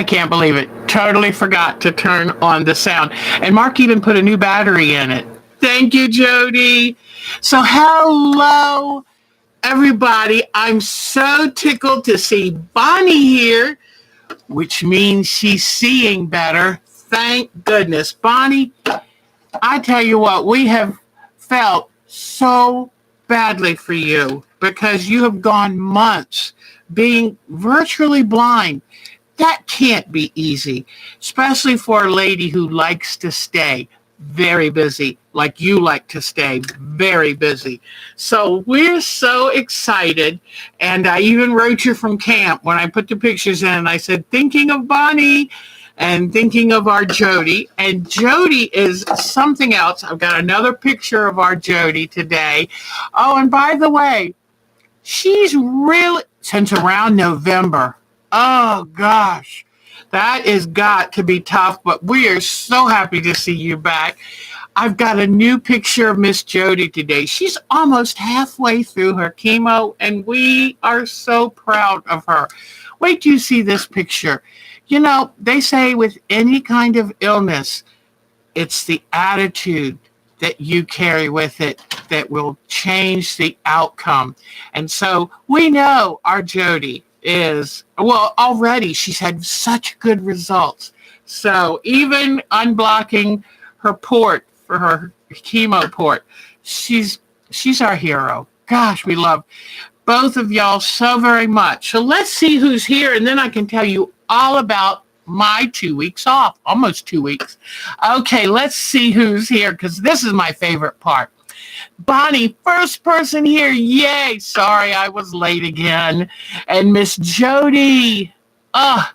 I can't believe it. Totally forgot to turn on the sound. And Mark even put a new battery in it. Thank you, Jody. So hello, everybody. I'm so tickled to see Bonnie here, which means she's seeing better. Thank goodness. Bonnie, I tell you what, we have felt so badly for you because you have gone months being virtually blind. That can't be easy, especially for a lady who likes to stay very busy, like you like to stay very busy. So we're so excited. And I even wrote you from camp when I put the pictures in. I said, thinking of Bonnie and thinking of our Jody. And Jody is something else. I've got another picture of our Jody today. Oh, and by the way, she's really, since around November. Oh, gosh. That has got to be tough, but we are so happy to see you back. I've got a new picture of Miss Jody today. She's almost halfway through her chemo, and we are so proud of her. Wait till you see this picture. You know, they say with any kind of illness, it's the attitude that you carry with it that will change the outcome. And so we know our Jody is, well, already she's had such good results. So even unblocking her port for her chemo port, she's our hero. Gosh, we love both of y'all so very much. So let's see who's here, and then I can tell you all about my 2 weeks off, almost 2 weeks. Okay, let's see who's here, because this is my favorite part. Bonnie, first person here. Yay. Sorry, I was late again. And Miss Jody. All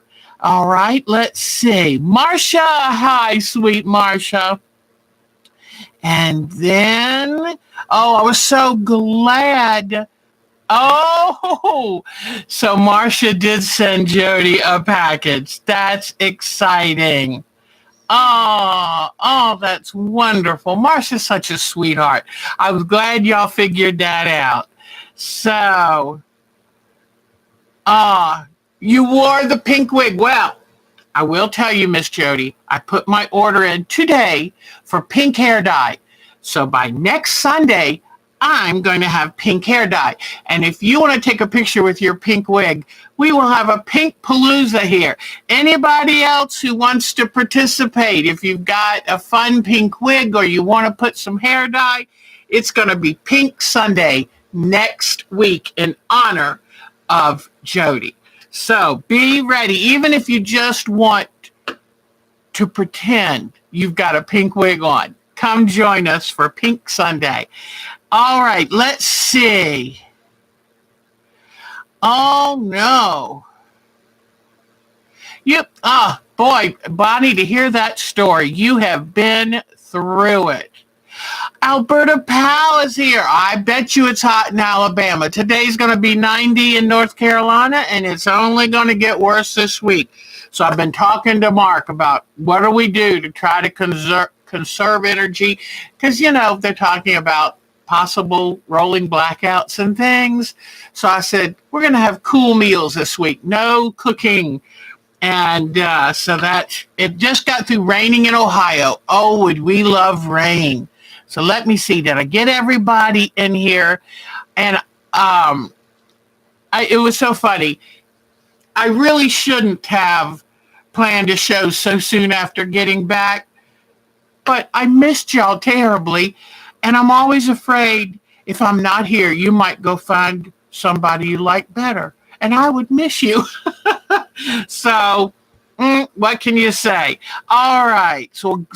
right, let's see. Marcia. Hi, sweet Marcia. And then, I was so glad. Oh, so Marcia did send Jody a package. That's exciting. Oh, that's wonderful. Marcia's such a sweetheart. I was glad y'all figured that out. So, you wore the pink wig. Well, I will tell you, Miss Jody, I put my order in today for pink hair dye. So by next Sunday, I'm going to have pink hair dye. And if you want to take a picture with your pink wig, we will have a pink palooza here. Anybody else who wants to participate, if you've got a fun pink wig or you want to put some hair dye, it's going to be Pink Sunday next week in honor of Jody. So be ready. Even if you just want to pretend you've got a pink wig on, come join us for Pink Sunday. All right, let's see. Oh, no. Yep. Boy, Bonnie, to hear that story, you have been through it. Alberta Powell is here. I bet you it's hot in Alabama. Today's going to be 90 in North Carolina, and it's only going to get worse this week. So I've been talking to Mark about what do we do to try to conserve energy, because, you know, they're talking about possible rolling blackouts and things. So I said, we're going to have cool meals this week, no cooking. And so that it just got through raining in Ohio. Oh, would we love rain. So let me see, did I get everybody in here? And it was so funny. I really shouldn't have planned a show so soon after getting back, but I missed y'all terribly. And I'm always afraid if I'm not here, you might go find somebody you like better. And I would miss you. So, what can you say? All right. So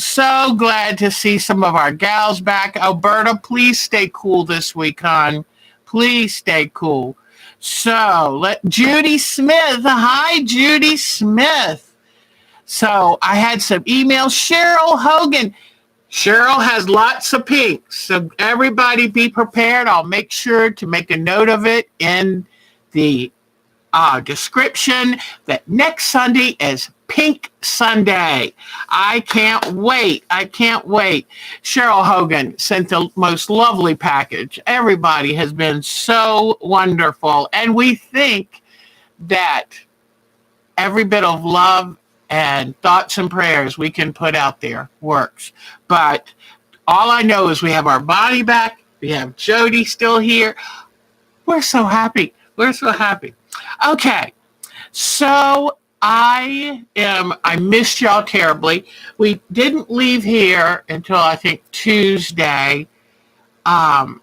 glad to see some of our gals back. Alberta, please stay cool this week, hon. Please stay cool. So, Judy Smith. Hi, Judy Smith. So, I had some emails. Cheryl Hogan. Cheryl has lots of pinks, so everybody be prepared. I'll make sure to make a note of it in the description that next Sunday is Pink Sunday. I can't wait. Cheryl Hogan sent the most lovely package. Everybody has been so wonderful, and we think that every bit of love and thoughts and prayers we can put out there works. But all I know is we have our body back. We have Jody still here. We're so happy. We're so happy. Okay, so I missed y'all terribly. We didn't leave here until I think Tuesday. And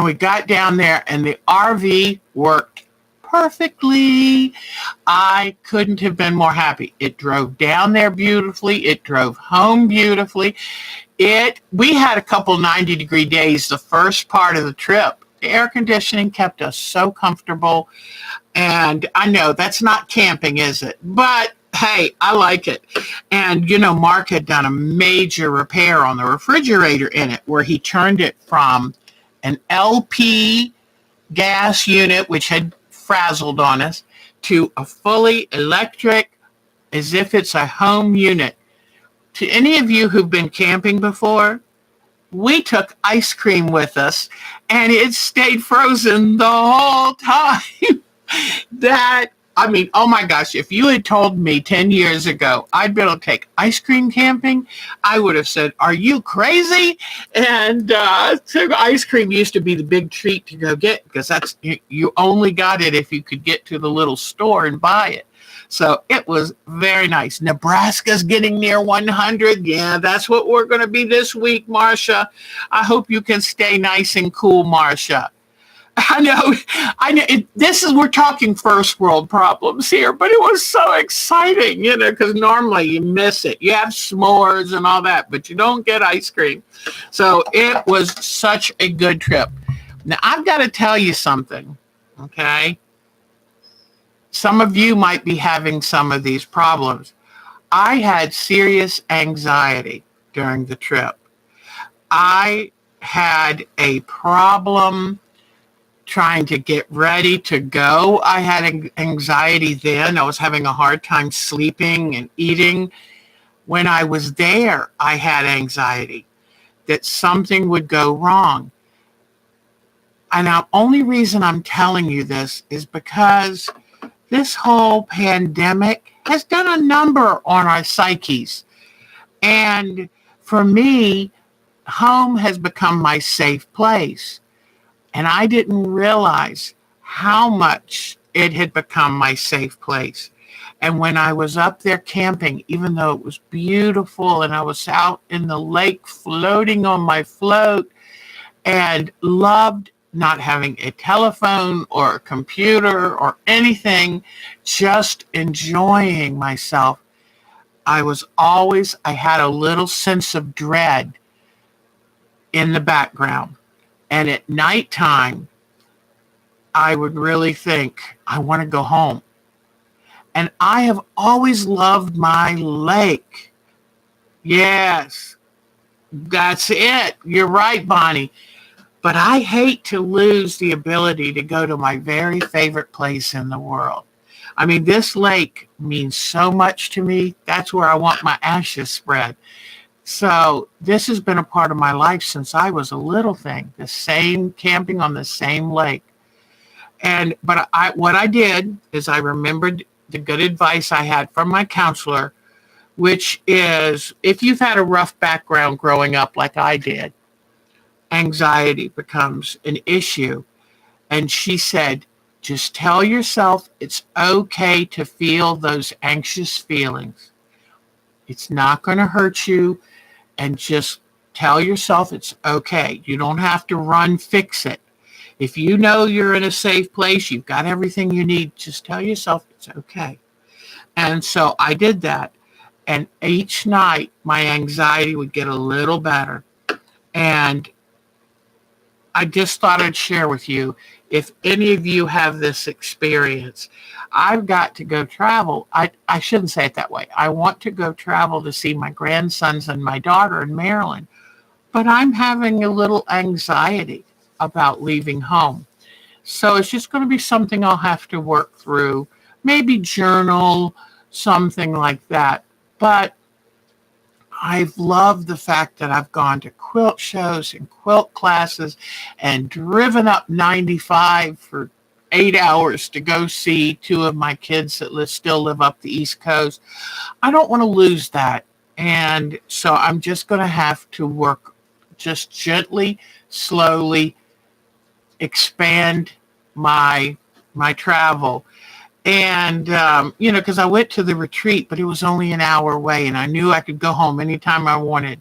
we got down there and the RV worked perfectly. I couldn't have been more happy. It drove down there beautifully. It drove home beautifully. We had a couple 90-degree days the first part of the trip. The air conditioning kept us so comfortable. And I know that's not camping, is it? But hey, I like it. And, Mark had done a major repair on the refrigerator in it where he turned it from an LP gas unit, which had frazzled on us, to a fully electric, as if it's a home unit. To any of you who've been camping before, we took ice cream with us, and it stayed frozen the whole time. Oh my gosh, if you had told me 10 years ago I'd be able to take ice cream camping, I would have said, are you crazy? And ice cream used to be the big treat to go get, because you only got it if you could get to the little store and buy it. So it was very nice. Nebraska's getting near 100. Yeah, that's what we're going to be this week, Marcia. I hope you can stay nice and cool, Marcia. I know. We're talking first world problems here, but it was so exciting, because normally you miss it. You have s'mores and all that, but you don't get ice cream. So it was such a good trip. Now, I've got to tell you something, okay? Some of you might be having some of these problems. I had serious anxiety during the trip. I had a problem trying to get ready to go. I had anxiety then. I was having a hard time sleeping and eating. When I was there, I had anxiety that something would go wrong. And the only reason I'm telling you this is because this whole pandemic has done a number on our psyches. And for me, home has become my safe place. And I didn't realize how much it had become my safe place. And when I was up there camping, even though it was beautiful and I was out in the lake floating on my float and loved not having a telephone or a computer or anything, just enjoying myself, I had a little sense of dread in the background. And at nighttime, I would really think, I want to go home. And I have always loved my lake. Yes, that's it. You're right, Bonnie. But I hate to lose the ability to go to my very favorite place in the world. I mean, this lake means so much to me. That's where I want my ashes spread. So this has been a part of my life since I was a little thing, camping on the same lake. But what I did is I remembered the good advice I had from my counselor, which is, if you've had a rough background growing up like I did, anxiety becomes an issue. And she said, just tell yourself it's okay to feel those anxious feelings. It's not going to hurt you. And just tell yourself it's okay. You don't have to fix it. If you know you're in a safe place, you've got everything you need, just tell yourself it's okay. And so I did that. And each night, my anxiety would get a little better. And I just thought I'd share with you, if any of you have this experience. I've got to go travel. I shouldn't say it that way. I want to go travel to see my grandsons and my daughter in Maryland, but I'm having a little anxiety about leaving home. So it's just going to be something I'll have to work through, maybe journal, something like that. But I've loved the fact that I've gone to quilt shows and quilt classes and driven up 95 for 8 hours to go see two of my kids that still live up the East Coast. I don't want to lose that. And so I'm just going to have to work just gently, slowly expand my travel. And, because I went to the retreat, but it was only an hour away and I knew I could go home anytime I wanted.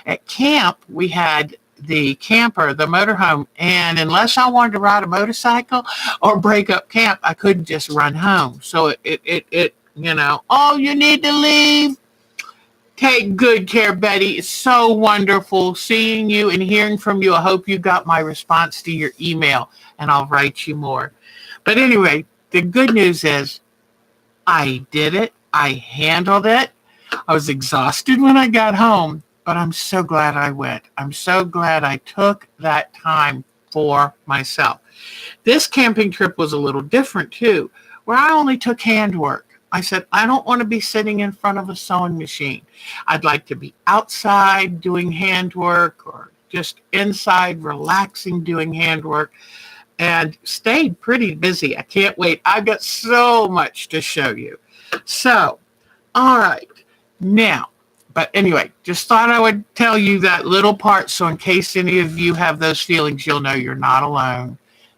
At camp, we had the camper, the motorhome, and unless I wanted to ride a motorcycle or break up camp, I couldn't just run home. So oh, you need to leave. Take good care, Betty. It's so wonderful seeing you and hearing from you. I hope you got my response to your email, and I'll write you more. But anyway, the good news is I did it. I handled it. I was exhausted when I got home, but I'm so glad I went. I'm so glad I took that time for myself. This camping trip was a little different too, where I only took handwork. I said, I don't want to be sitting in front of a sewing machine. I'd like to be outside doing handwork or just inside relaxing doing handwork, and stayed pretty busy. I can't wait. I've got so much to show you. So, all right. Now, but anyway, just thought I would tell you that little part so in case any of you have those feelings, you'll know you're not alone.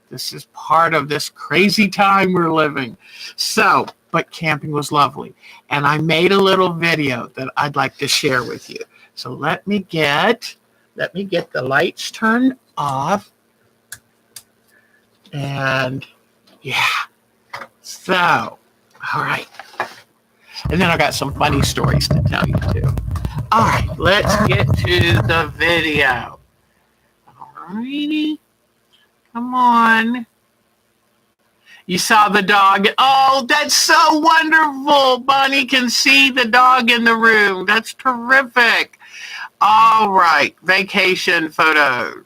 This is part of this crazy time we're living. So, but camping was lovely. And I made a little video that I'd like to share with you. So let me get the lights turned off. And yeah. So, all right. And then I got some funny stories to tell you too. All right, let's get to the video. All righty. Come on. You saw the dog. Oh, that's so wonderful. Bonnie can see the dog in the room. That's terrific. All right, vacation photos.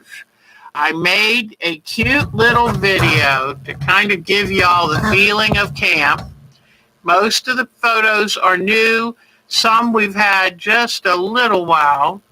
I made a cute little video to kind of give you all the feeling of camp. Most of the photos are new. Some we've had just a little while.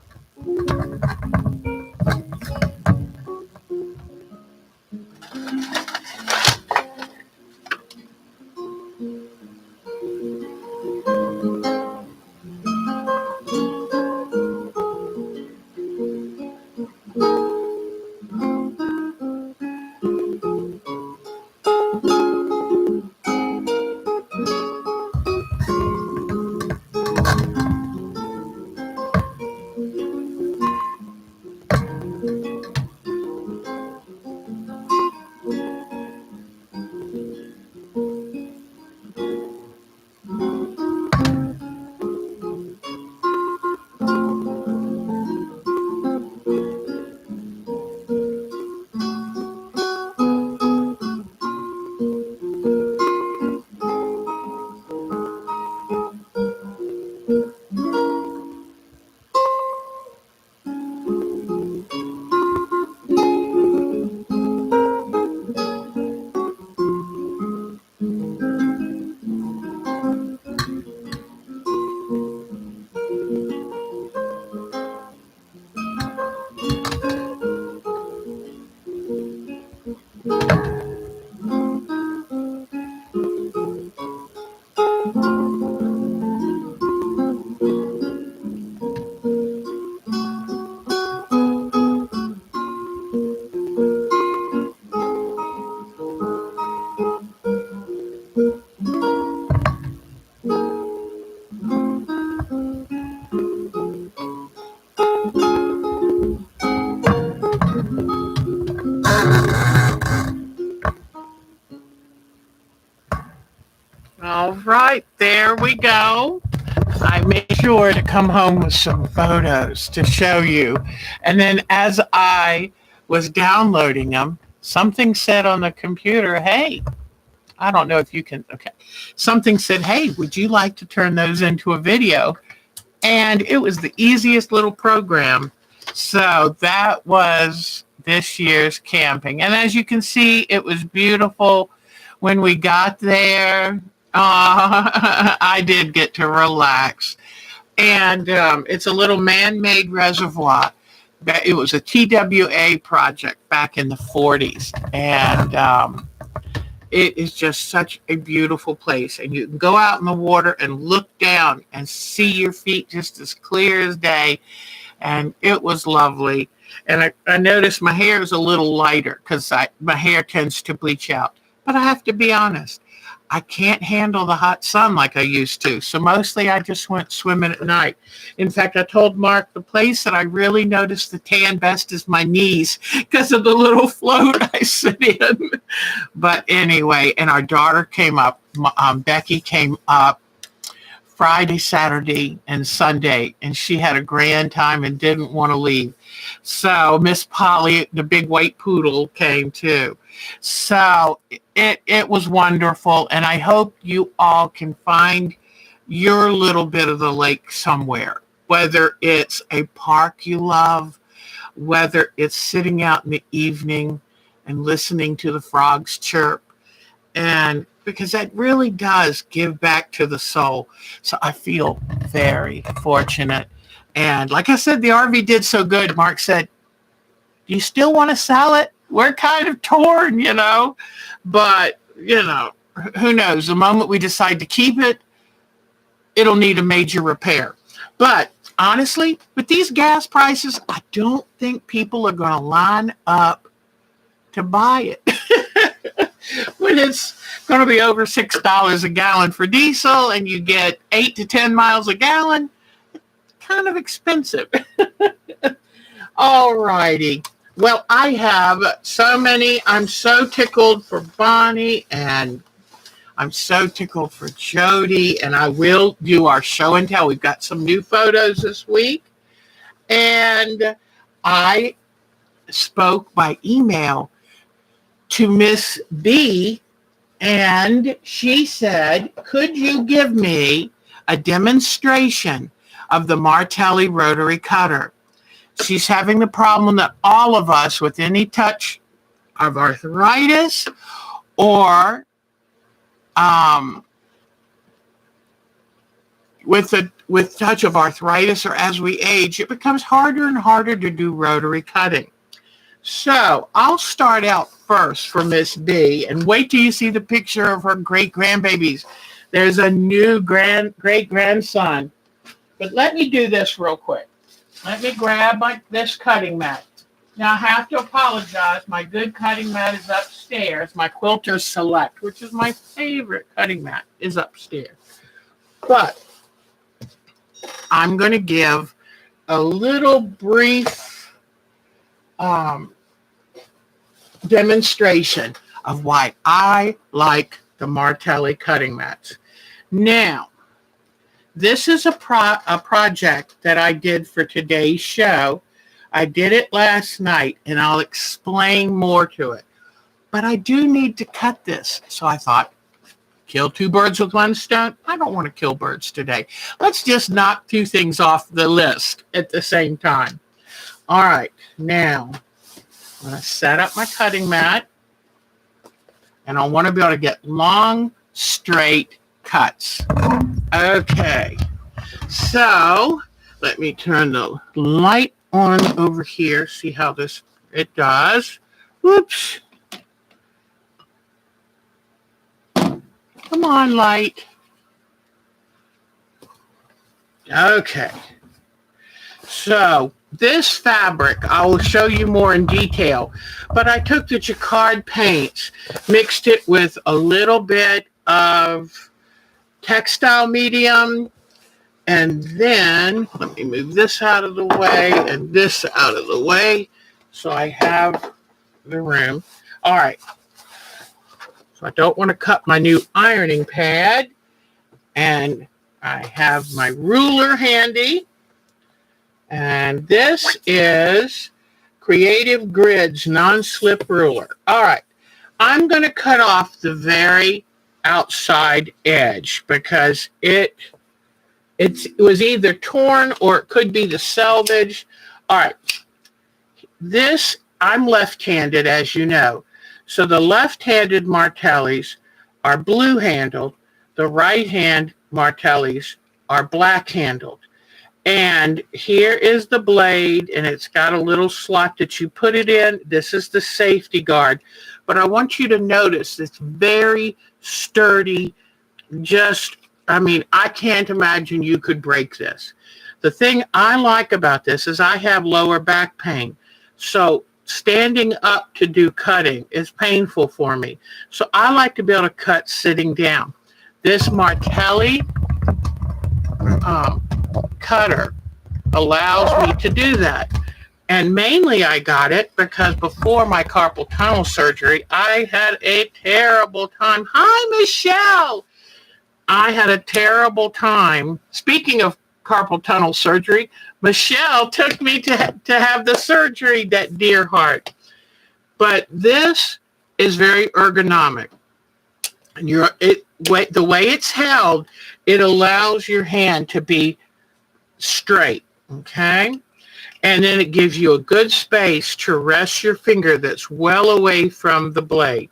All right, there we go. I made sure to come home with some photos to show you. And then as I was downloading them, something said on the computer, hey, I don't know if you can, okay. Something said, hey, would you like to turn those into a video? And it was the easiest little program. So that was this year's camping. And as you can see, it was beautiful when we got there. I did get to relax. And it's a little man-made reservoir. It was a TWA project back in the 40s. And It is just such a beautiful place. And you can go out in the water and look down and see your feet just as clear as day. And it was lovely. And I noticed my hair is a little lighter because my hair tends to bleach out. But I have to be honest, I can't handle the hot sun like I used to. So mostly I just went swimming at night. In fact, I told Mark the place that I really noticed the tan best is my knees because of the little float I sit in. But anyway, and our daughter came up. Becky came up Friday, Saturday, and Sunday, and she had a grand time and didn't want to leave. So Miss Polly, the big white poodle, came too. So it was wonderful, and I hope you all can find your little bit of the lake somewhere, whether it's a park you love, whether it's sitting out in the evening and listening to the frogs chirp, and because that really does give back to the soul. So I feel very fortunate. And like I said, the RV did so good. Mark said, do you still want to sell it? We're kind of torn, but, who knows? The moment we decide to keep it, it'll need a major repair. But honestly, with these gas prices, I don't think people are going to line up to buy it. When it's going to be over $6 a gallon for diesel and you get 8 to 10 miles a gallon, it's kind of expensive. All righty. Well, I have so many. I'm so tickled for Bonnie, and I'm so tickled for Jody, and I will do our show and tell. We've got some new photos this week, and I spoke by email to Miss B, and she said, could you give me a demonstration of the Martelli rotary cutter? She's having the problem that all of us with any touch of arthritis or with touch of arthritis or as we age, it becomes harder and harder to do rotary cutting. So I'll start out first for Miss B, and wait till you see the picture of her great-grandbabies. There's a new great-grandson. But let me do this real quick. Let me grab this cutting mat. Now I have to apologize. My good cutting mat is upstairs. My Quilter Select, which is my favorite cutting mat, is upstairs. But I'm going to give a little brief demonstration of why I like the Martelli cutting mats. Now, this is a project that I did for today's show. I did it last night, and I'll explain more to it. But I do need to cut this. So I thought, kill two birds with one stone. I don't want to kill birds today. Let's just knock two things off the list at the same time. All right, now I'm going to set up my cutting mat, and I want to be able to get long, straight cuts. Okay, so let me turn the light on over here, see how it does. Whoops. Come on, light. Okay. So this fabric, I will show you more in detail, but I took the jacquard paints, mixed it with a little bit of textile medium, and then let me move this out of the way and this out of the way so I have the room. All right. So I don't want to cut my new ironing pad, and I have my ruler handy, and this is Creative Grids non-slip ruler. All right, I'm going to cut off the very outside edge because it was either torn or it could be the selvage. All right, this, I'm left-handed, as you know. So the left-handed Martellis are blue-handled. The right-hand Martellis are black-handled. And here is the blade, and it's got a little slot that you put it in. This is the safety guard. But I want you to notice it's very sturdy. I can't imagine you could break this. The thing I like about this is I have lower back pain. So standing up to do cutting is painful for me. So I like to be able to cut sitting down. This Martelli cutter allows me to do that. And mainly I got it because before my carpal tunnel surgery, I had a terrible time. Hi, Michelle. I had a terrible time. Speaking of carpal tunnel surgery, Michelle took me to have the surgery, that dear heart. But this is very ergonomic. And the way it's held, it allows your hand to be straight, okay? And then it gives you a good space to rest your finger that's well away from the blade.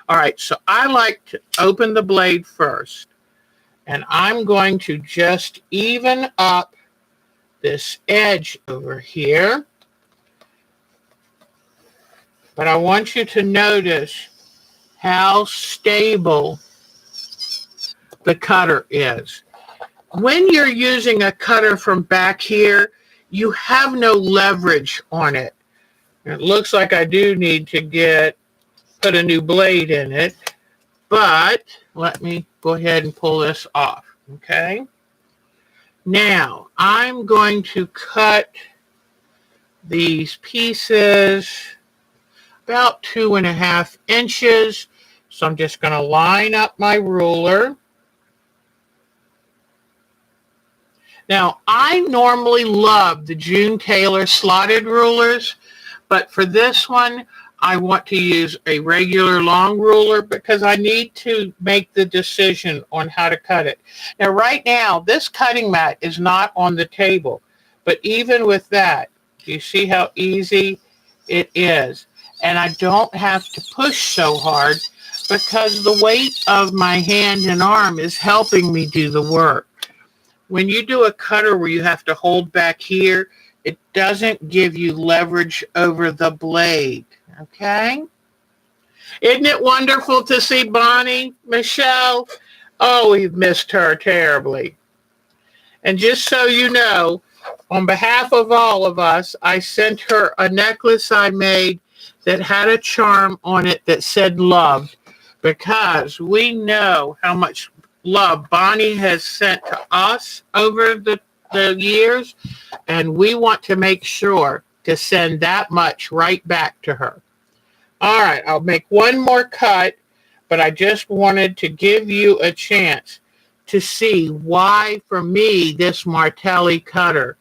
All right, so I like to open the blade first. And I'm going to just even up this edge over here. But I want you to notice how stable the cutter is. When you're using a cutter from back here, you have no leverage on it. It looks like I do need to put a new blade in it, but let me go ahead and pull this off, okay? Now, I'm going to cut these pieces about 2.5 inches. So I'm just going to line up my ruler. Now, I normally love the June Taylor slotted rulers, but for this one, I want to use a regular long ruler because I need to make the decision on how to cut it. Now, right now, this cutting mat is not on the table, but even with that, do you see how easy it is? And I don't have to push so hard because the weight of my hand and arm is helping me do the work. When you do a cutter where you have to hold back here, it doesn't give you leverage over the blade, okay? Isn't it wonderful to see Bonnie, Michelle? Oh, we've missed her terribly. And just so you know, on behalf of all of us, I sent her a necklace I made that had a charm on it that said loved, because we know how much love Bonnie has sent to us over the years, and we want to make sure to send that much right back to her. All right, I'll make one more cut, but I just wanted to give you a chance to see why, for me, this Martelli cutter.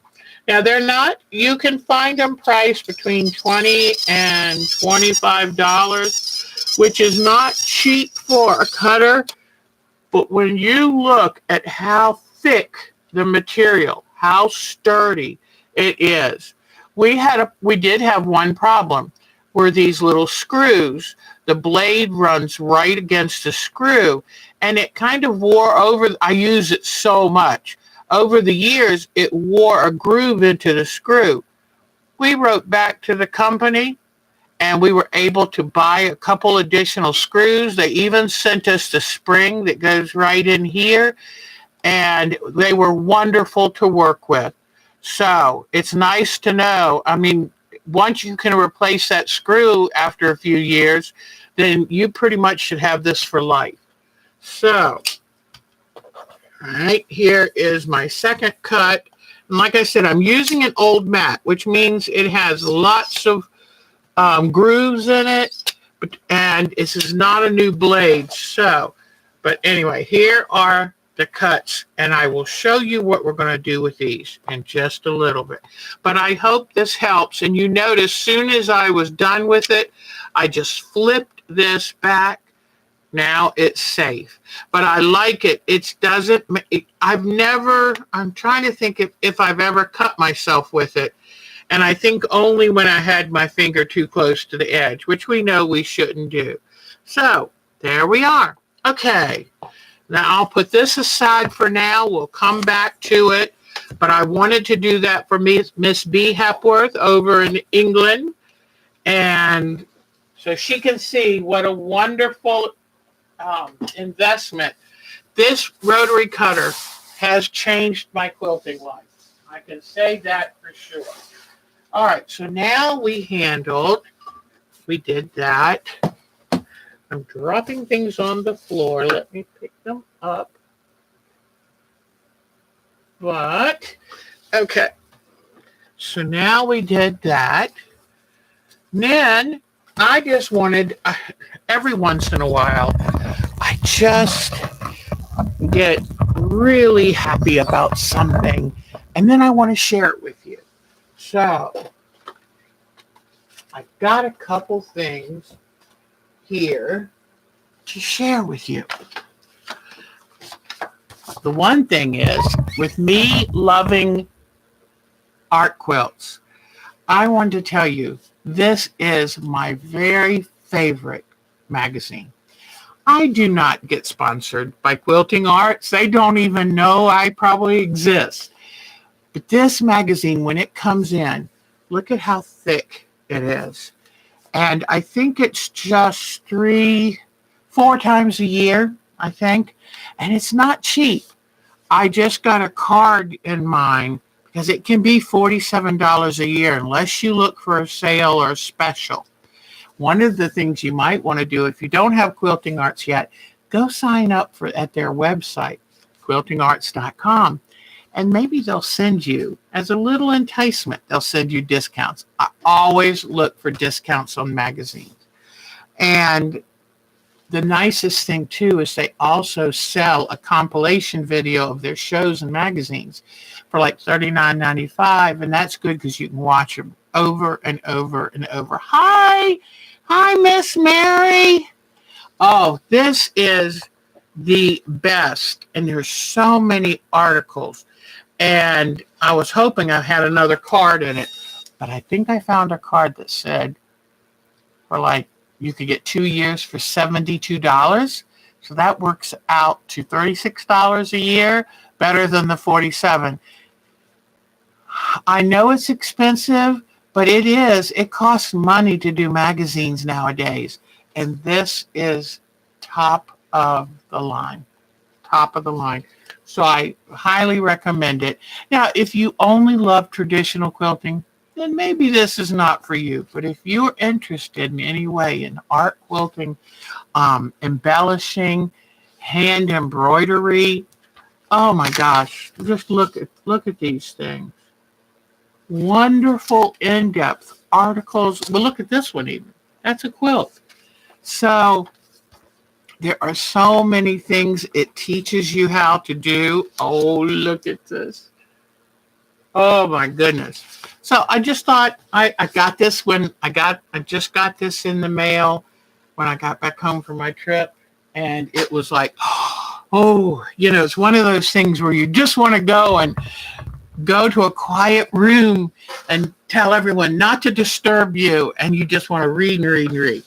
Now, they're not, you can find them priced between $20 and $25, which is not cheap for a cutter. But when you look at how thick the material, how sturdy it is, we did have one problem where these little screws, the blade runs right against the screw, and it kind of wore over. I use it so much. Over the years, it wore a groove into the screw. We wrote back to the company, and we were able to buy a couple additional screws. They even sent us the spring that goes right in here, and they were wonderful to work with. So it's nice to know. I mean, once you can replace that screw after a few years, then you pretty much should have this for life. So, all right, here is my second cut. And like I said, I'm using an old mat, which means it has lots of grooves in it, and this is not a new blade. So, but anyway, here are the cuts, and I will show you what we're going to do with these in just a little bit. But I hope this helps. And you notice, soon as I was done with it, I just flipped this back. Now it's safe, but I like it. I'm trying to think if I've ever cut myself with it. And I think only when I had my finger too close to the edge, which we know we shouldn't do. So there we are. Okay. Now I'll put this aside for now. We'll come back to it. But I wanted to do that for Miss B. Hepworth over in England. And so she can see what a wonderful investment. This rotary cutter has changed my quilting life. I can say that for sure. All right, so now we did that. I'm dropping things on the floor. Let me pick them up. But, okay. So now we did that. Then I just wanted, every once in a while, I just get really happy about something, and then I want to share it with you. So I've got a couple things here to share with you. The one thing is, with me loving art quilts, I wanted to tell you, this is my very favorite magazine. I do not get sponsored by Quilting Arts. They don't even know I probably exist. But this magazine, when it comes in, look at how thick it is. And I think it's just 3-4 times a year, I think. And it's not cheap. I just got a card in mine because it can be $47 a year unless you look for a sale or a special. One of the things you might want to do if you don't have Quilting Arts yet, go sign up at their website, quiltingarts.com, and maybe they'll send you, as a little enticement, they'll send you discounts. I always look for discounts on magazines. And the nicest thing, too, is they also sell a compilation video of their shows and magazines for like $39.95, and that's good because you can watch them over and over and over. Hi, Miss Mary. Oh, this is the best, and there's so many articles. And I was hoping I had another card in it, but I think I found a card that said for like you could get 2 years for $72. So that works out to $36 a year, better than the $47. I know it's expensive, but it costs money to do magazines nowadays. And this is top of the line. So I highly recommend it. Now, if you only love traditional quilting, then maybe this is not for you. But if you're interested in any way in art quilting, embellishing, hand embroidery, oh my gosh, just look at these things. Wonderful in-depth articles. Well, look at this one even. That's a quilt. So there are so many things it teaches you how to do. Oh, look at this. Oh my goodness. So I just thought I got this when I just got this in the mail when I got back home from my trip, and it was like, oh, it's one of those things where you just want to go to a quiet room and tell everyone not to disturb you, and you just want to read and read and read.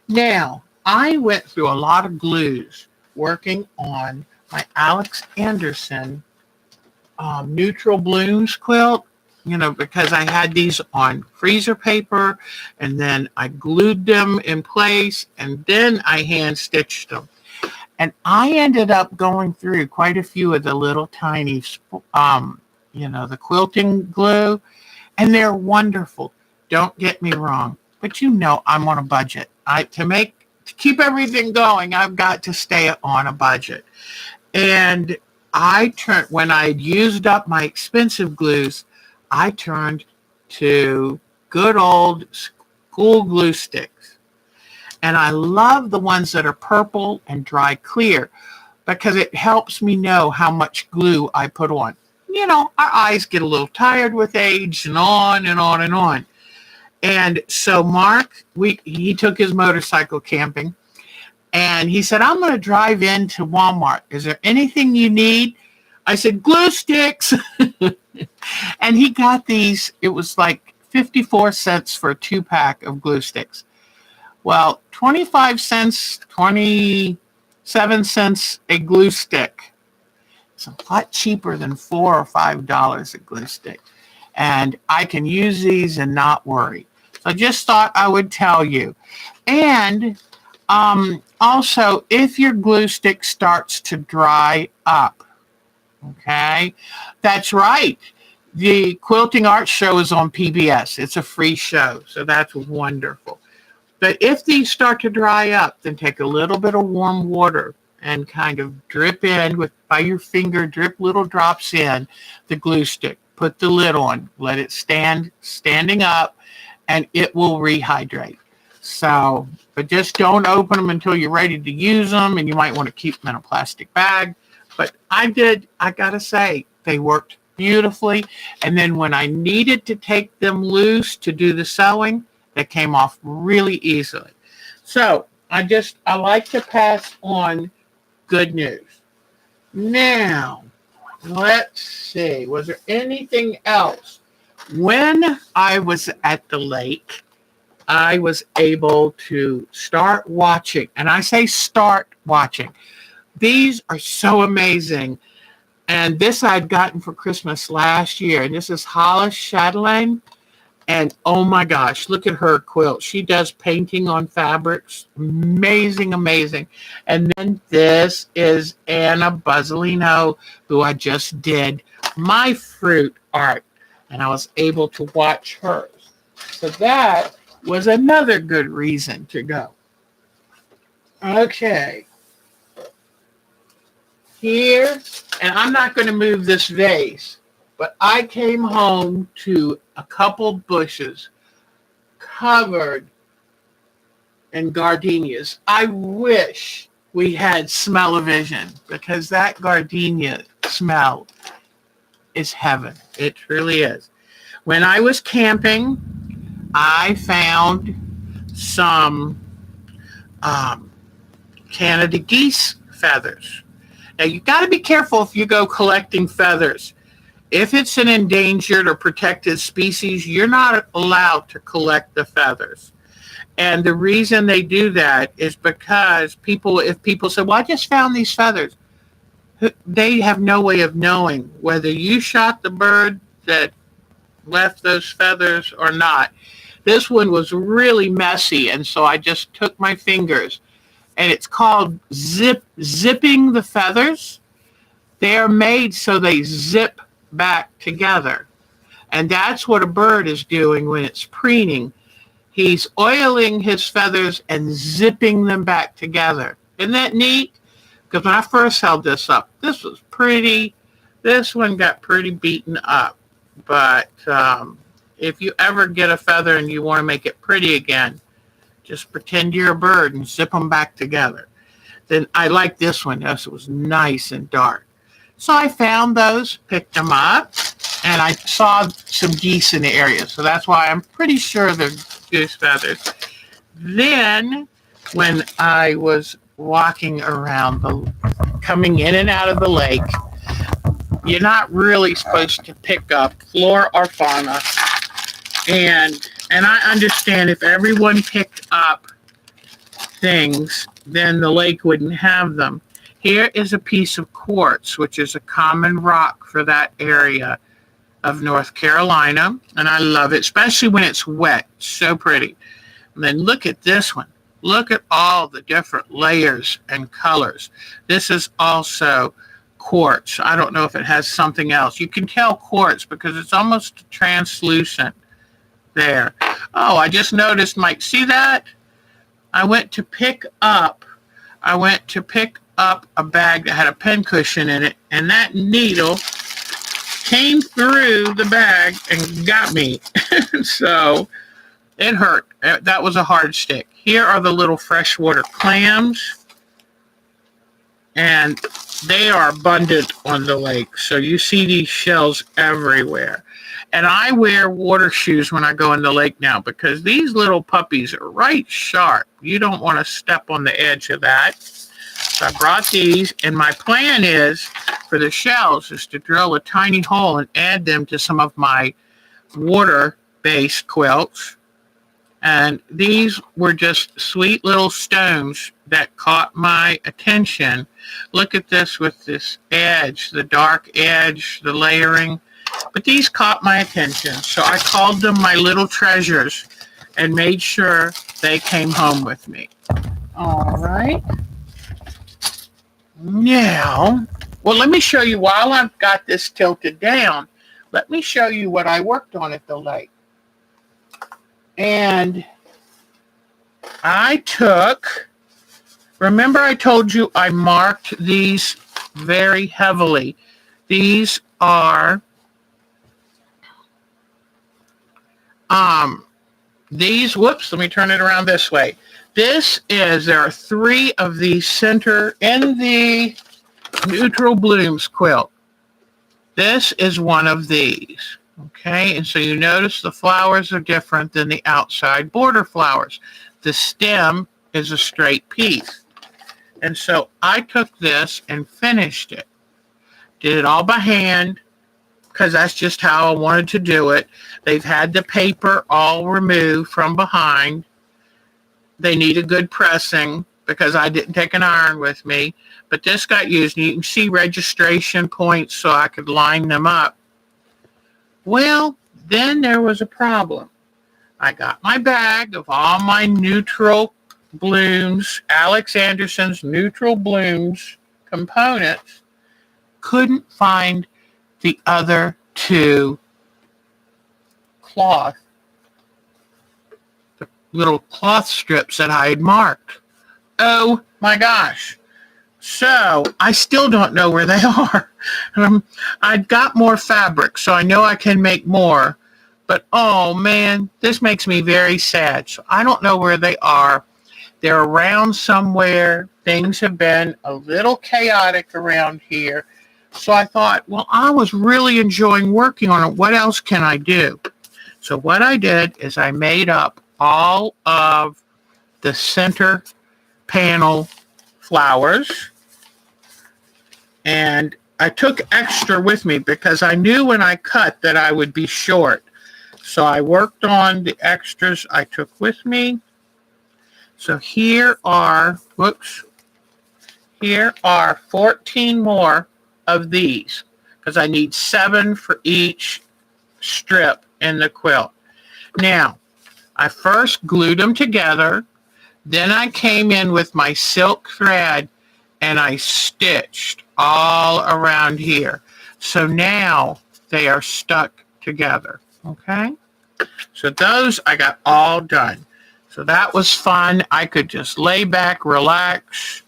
Now, I went through a lot of glues working on my Alex Anderson neutral blooms quilt, because I had these on freezer paper, and then I glued them in place, and then I hand stitched them. And I ended up going through quite a few of the little tiny, the quilting glue, and they're wonderful. Don't get me wrong, but I'm on a budget. To keep everything going, I've got to stay on a budget. And when I had used up my expensive glues, I turned to good old school glue sticks. And I love the ones that are purple and dry clear because it helps me know how much glue I put on. Our eyes get a little tired with age, and on and on and on. And so Mark, he took his motorcycle camping, and he said, I'm going to drive into Walmart. Is there anything you need? I said, glue sticks. And he got these. It was like 54 cents for a 2-pack of glue sticks. Well, 25 cents, 27 cents a glue stick. It's a lot cheaper than $4 or $5 a glue stick. And I can use these and not worry. So I just thought I would tell you. And also, if your glue stick starts to dry up, okay, that's right. The Quilting Art Show is on PBS. It's a free show, so that's wonderful. But if these start to dry up, then take a little bit of warm water and kind of drip in by your finger, drip little drops in the glue stick. Put the lid on, let it standing up, and it will rehydrate. So, but just don't open them until you're ready to use them, and you might want to keep them in a plastic bag. But I gotta say, they worked beautifully. And then when I needed to take them loose to do the sewing, they came off really easily. So I like to pass on good news. Now, let's see, was there anything else? When I was at the lake, I was able to start watching, and I say start watching. These are so amazing. And this I'd gotten for Christmas last year. And this is Hollis Chatelaine. And oh my gosh, look at her quilt. She does painting on fabrics. Amazing, amazing. And then this is Anna Buzzolino, who I just did my fruit art. And I was able to watch hers. So that was another good reason to go. Okay. Here, and I'm not going to move this vase, but I came home to a couple bushes covered in gardenias. I wish we had smell-o-vision, because that gardenia smell is heaven. It really is. When I was camping, I found some Canada geese feathers. Now, you got to be careful if you go collecting feathers. If it's an endangered or protected species, you're not allowed to collect the feathers. And the reason they do that is because if people say, well, I just found these feathers, they have no way of knowing whether you shot the bird that left those feathers or not. This one was really messy, and so I just took my fingers. And it's called zipping the feathers. They are made so they zip back together. And that's what a bird is doing when it's preening. He's oiling his feathers and zipping them back together. Isn't that neat? Because when I first held this up, this was pretty. This one got pretty beaten up. But if you ever get a feather and you want to make it pretty again, just pretend you're a bird and zip them back together. Then I like this one. This was nice and dark. So I found those, picked them up, and I saw some geese in the area. So that's why I'm pretty sure they're goose feathers. Then when I was walking around, coming in and out of the lake, you're not really supposed to pick up flora or fauna. And I understand if everyone picked up things, then the lake wouldn't have them. Here is a piece of quartz, which is a common rock for that area of North Carolina. And I love it, especially when it's wet. So pretty. And then look at this one. Look at all the different layers and colors. This is also quartz. I don't know if it has something else. You can tell quartz because it's almost translucent. There. Oh, I just noticed, Mike. See that? I went to pick up a bag that had a pincushion in it, and that needle came through the bag and got me. So it hurt. That was a hard stick. Here are the little freshwater clams, and they are abundant on the lake. So you see these shells everywhere. And I wear water shoes when I go in the lake now because these little puppies are right sharp. You don't want to step on the edge of that. So I brought these, and my plan is for the shells is to drill a tiny hole and add them to some of my water-based quilts. And these were just sweet little stones that caught my attention. Look at this with this edge, the dark edge, the layering. But these caught my attention, so I called them my little treasures and made sure they came home with me. All right. Now, well, let me show you, while I've got this tilted down, let me show you what I worked on at the lake. And I took, remember I told you I marked these very heavily. These are, whoops, let me turn it around this way. There are 3 of these center in the Neutral Blooms quilt. This is one of these. Okay, and so you notice the flowers are different than the outside border flowers. The stem is a straight piece. And so I took this and finished it. Did it all by hand, because that's just how I wanted to do it. They've had the paper all removed from behind. They need a good pressing, because I didn't take an iron with me. But this got used, and you can see registration points so I could line them up. Well, then there was a problem. I got my bag of all my Neutral Blooms, Alex Anderson's Neutral Blooms components. Couldn't find the other 2 cloth, the little cloth strips that I had marked. Oh my gosh. So I still don't know where they are. I've got more fabric, so I know I can make more. But oh man, this makes me very sad. So I don't know where they are. They're around somewhere. Things have been a little chaotic around here. So I thought, well, I was really enjoying working on it. What else can I do? So what I did is I made up all of the center panel flowers. And I took extra with me because I knew when I cut that I would be short. So I worked on the extras I took with me. So here are 14 more of these, because I need 7 for each strip in the quilt. Now, I first glued them together. Then I came in with my silk thread and I stitched all around here. So now they are stuck together. Okay? So those I got all done. So that was fun. I could just lay back, relax,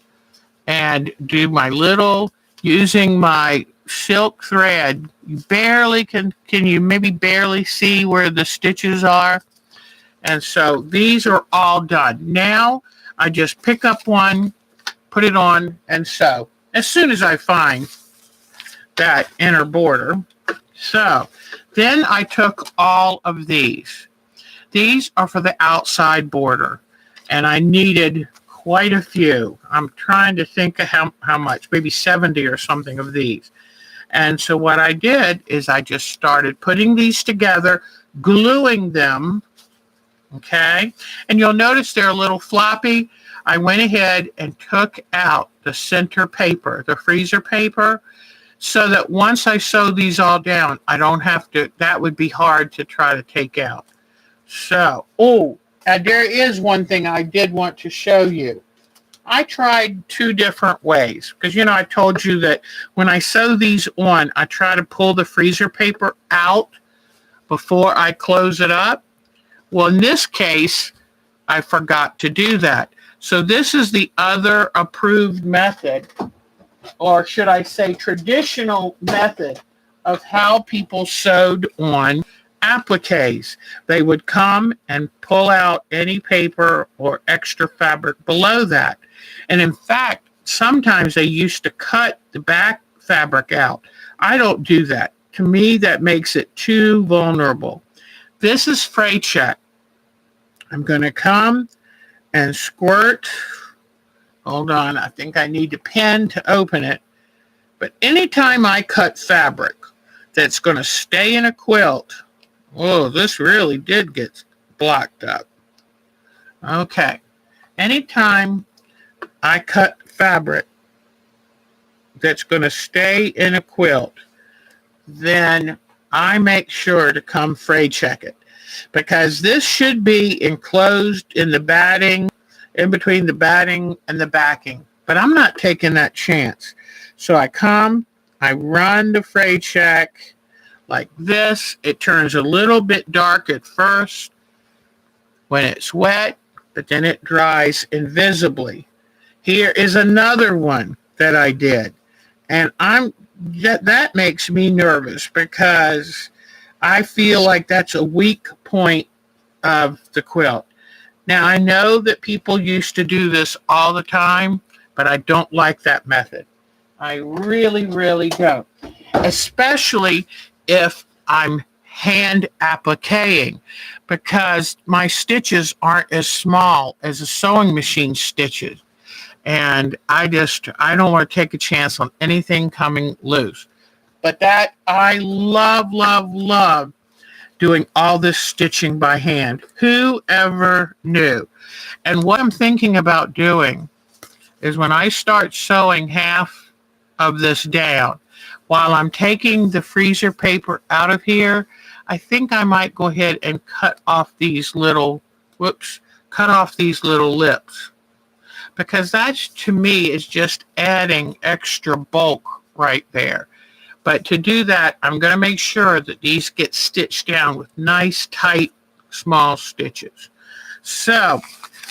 and do my little, using my silk thread. You barely can you maybe barely see where the stitches are? And so these are all done. Now I just pick up one, put it on, and sew as soon as I find that inner border. So then I took all of these. These are for the outside border, and I needed quite a few. I'm trying to think of how much, maybe 70 or something of these. And so what I did is I just started putting these together, gluing them, okay? And you'll notice they're a little floppy. I went ahead and took out the center paper, the freezer paper, so that once I sew these all down, I don't have to, that would be hard to try to take out. So, and there is one thing I did want to show you. I tried 2 different ways, because, you know, I told you that when I sew these on, I try to pull the freezer paper out before I close it up. Well, in this case, I forgot to do that. So this is the other approved method, or should I say traditional method, of how people sewed on appliques. They would come and pull out any paper or extra fabric below that. And in fact, sometimes they used to cut the back fabric out. I don't do that. To me, that makes it too vulnerable. This is fray check. I'm going to come and squirt. Hold on, I think I need a pen to open it. But anytime I cut fabric that's going to stay in a quilt, oh, this really did get blocked up. Okay. Anytime I cut fabric that's going to stay in a quilt, then I make sure to come fray check it, because this should be enclosed in the batting, in between the batting and the backing. But I'm not taking that chance. So I run the fray check like this. It turns a little bit dark at first when it's wet, but then it dries invisibly. Here is another one that I did. And that makes me nervous, because I feel like that's a weak point of the quilt. Now, I know that people used to do this all the time, but I don't like that method. I really, really don't. Especially if I'm hand appliquing, because my stitches aren't as small as a sewing machine stitches. And I don't want to take a chance on anything coming loose. But that, I love, love, love doing all this stitching by hand. Whoever knew? And what I'm thinking about doing is, when I start sewing half of this down, while I'm taking the freezer paper out of here, I think I might go ahead and cut off these little lips, because that, to me, is just adding extra bulk right there. But to do that, I'm going to make sure that these get stitched down with nice, tight, small stitches. So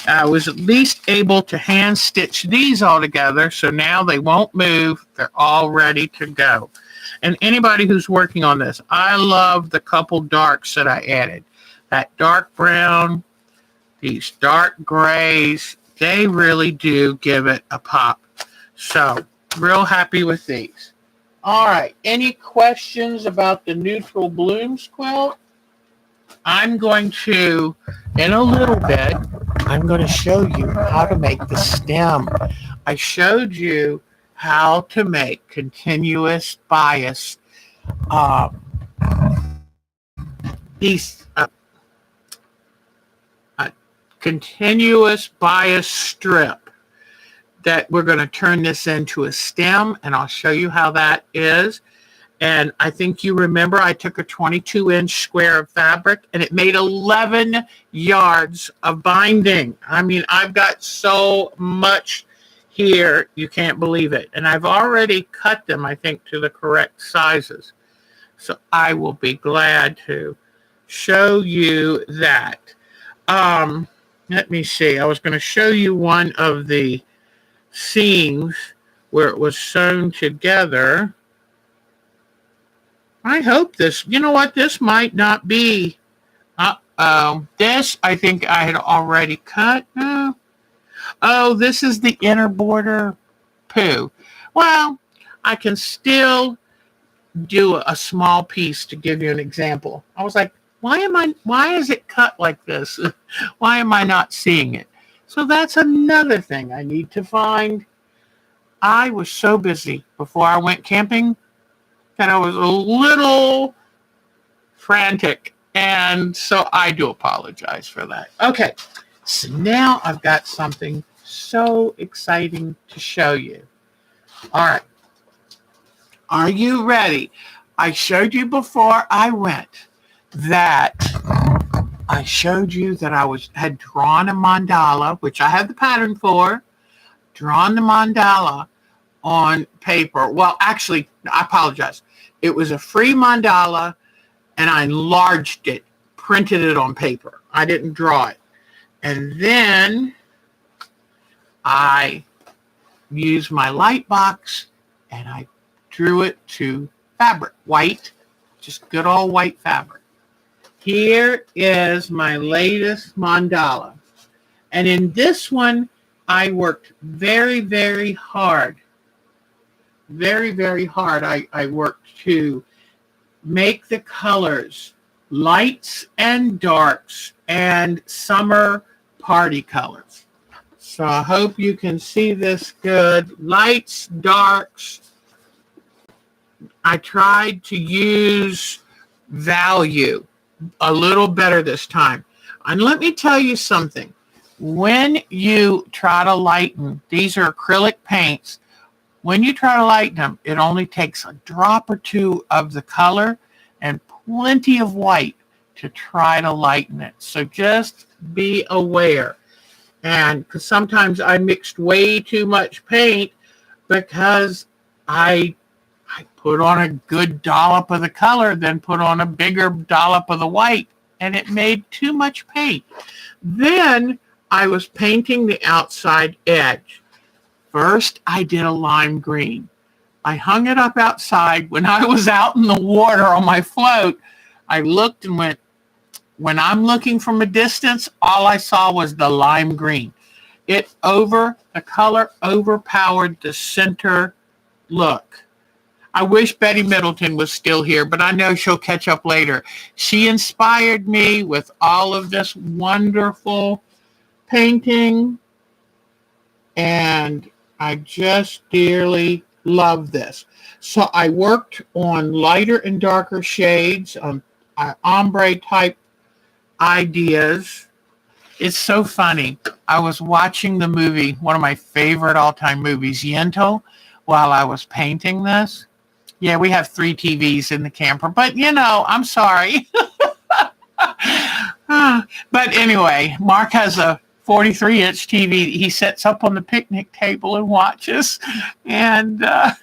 I was at least able to hand stitch these all together, so now they won't move. They're all ready to go. And anybody who's working on this, I love the couple darks that I added. That dark brown, these dark grays, they really do give it a pop. So, real happy with these. All right, any questions about the neutral blooms quilt? I'm going to, in a little bit, I'm going to show you how to make the stem. I showed you how to make continuous bias, these continuous bias strip, that we're going to turn this into a stem, and I'll show you how that is. And I think you remember I took a 22-inch square of fabric, and it made 11 yards of binding. I mean, I've got so much here, you can't believe it. And I've already cut them, I think, to the correct sizes. So I will be glad to show you that. Let me see. I was going to show you one of the seams where it was sewn together. I hope this, you know what, this might not be. This, I think I had already cut. No. Oh, this is the inner border poo. Well, I can still do a small piece to give you an example. I was like, why is it cut like this? Why am I not seeing it? So that's another thing I need to find. I was so busy before I went camping that I was a little frantic. And so I do apologize for that. Okay, so now I've got something so exciting to show you. All right. Are you ready? I showed you before I went that I showed you that I had drawn a mandala, which I had the pattern for, drawn the mandala on paper. Well, actually, I apologize. It was a free mandala, and I enlarged it, printed it on paper. I didn't draw it. And then I used my light box, and I drew it to fabric, white, just good old white fabric. Here is my latest mandala. And in this one, I worked very, very hard. Very, very hard. I worked to make the colors lights and darks and summer party colors. So I hope you can see this good. Lights, darks. I tried to use value a little better this time. And let me tell you something. when you try to lighten, these are acrylic paints. When you try to lighten them, it only takes a drop or two of the color and plenty of white to try to lighten it. So just be aware. And because sometimes I mixed way too much paint because I put on a good dollop of the color, then put on a bigger dollop of the white, and it made too much paint. Then I was painting the outside edge. First, I did a lime green. I hung it up outside. When I was out in the water on my float, I looked and went, when I'm looking from a distance, all I saw was the lime green. The color overpowered the center look. I wish Betty Middleton was still here, but I know she'll catch up later. She inspired me with all of this wonderful painting, and I just dearly love this. So I worked on lighter and darker shades, ombre type ideas. It's so funny. I was watching the movie, one of my favorite all-time movies, Yentl, while I was painting this. Yeah, we have 3 TVs in the camper, but I'm sorry. But anyway, Mark has a 43-inch TV he sets up on the picnic table and watches. And but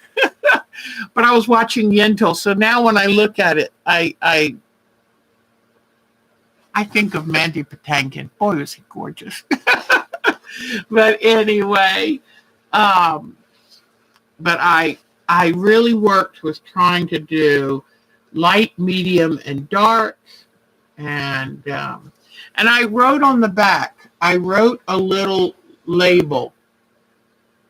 I was watching Yentl, so now when I look at it, I think of Mandy Patinkin. Boy, was he gorgeous. But anyway, but I really worked with trying to do light, medium, and dark. And I wrote on the back, I wrote a little label.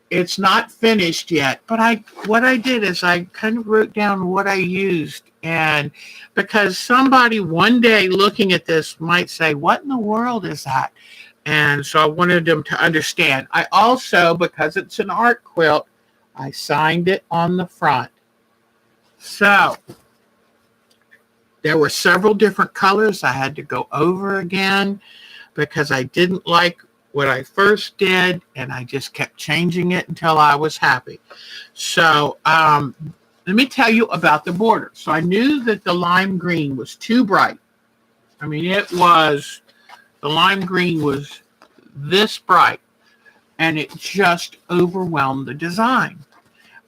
It's not finished yet, but what I did is I kind of wrote down what I used. And because somebody one day looking at this might say, what in the world is that? And so I wanted them to understand. I also, because it's an art quilt, I signed it on the front. So there were several different colors I had to go over again because I didn't like what I first did, and I just kept changing it until I was happy. So let me tell you about the border. So I knew that the lime green was too bright. I mean, the lime green was this bright, and it just overwhelmed the design.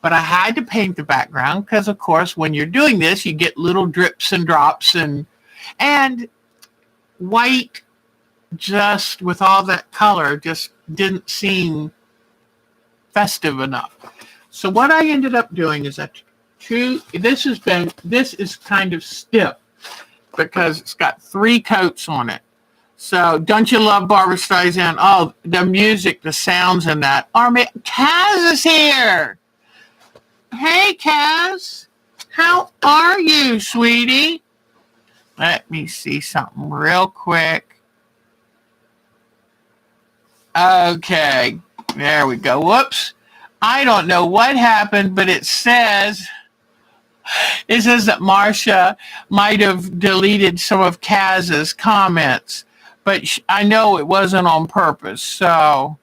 But I had to paint the background because, of course, when you're doing this, you get little drips and drops, and white just with all that color just didn't seem festive enough. So what I ended up doing is this is kind of stiff because it's got 3 coats on it. So don't you love Barbara Streisand? Oh, the music, the sounds in that. Kaz is here. Hey, Kaz. How are you, sweetie? Let me see something real quick. Okay, there we go. Whoops. I don't know what happened, but it says that Marcia might have deleted some of Kaz's comments, but I know it wasn't on purpose. So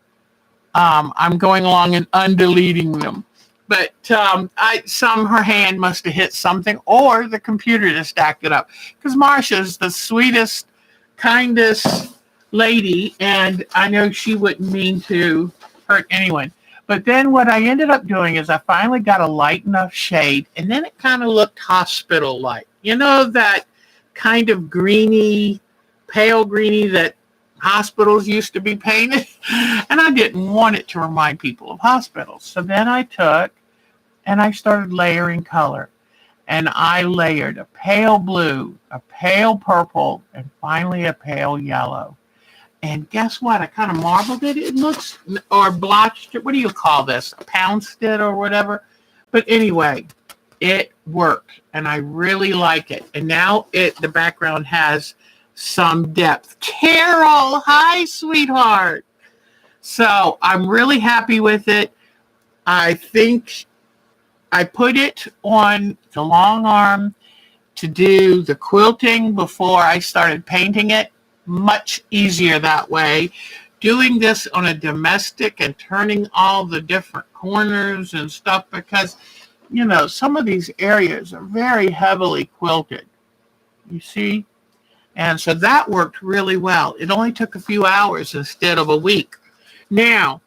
I'm going along and undeleting them. But her hand must have hit something, or the computer just stacked it up. Because Marcia's the sweetest, kindest lady, and I know she wouldn't mean to hurt anyone. But then what I ended up doing is I finally got a light enough shade, and then it kind of looked hospital-like. You know, that kind of greeny, pale greeny that hospitals used to be painted? And I didn't want it to remind people of hospitals. So then I took and I started layering color. And I layered a pale blue, a pale purple, and finally a pale yellow. And guess what? I kind of marbled it. It looks, or blotched it. What do you call this? Pounced it or whatever. But anyway, it worked. And I really like it. And now the background has some depth. Carol, hi, sweetheart. So I'm really happy with it. I think I put it on the long arm to do the quilting before I started painting it. Much easier that way. doing this on a domestic and turning all the different corners and stuff because, you know, some of these areas are very heavily quilted. You see? And so that worked really well. It only took a few hours instead of a week. Now,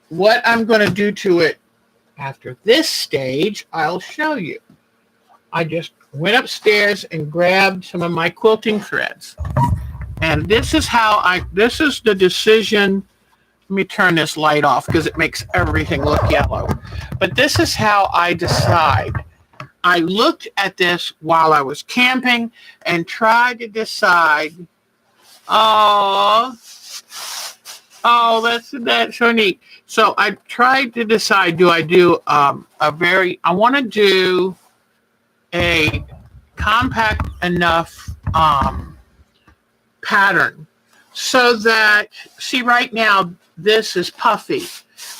what I'm going to do to it after this stage, I'll show you. I just went upstairs and grabbed some of my quilting threads. And this is this is the decision. Let me turn this light off because it makes everything look yellow. But this is how I decide. I looked at this while I was camping and tried to decide, that's so neat. So I tried to decide, do I do I want to do a compact enough pattern so that, see right now, this is puffy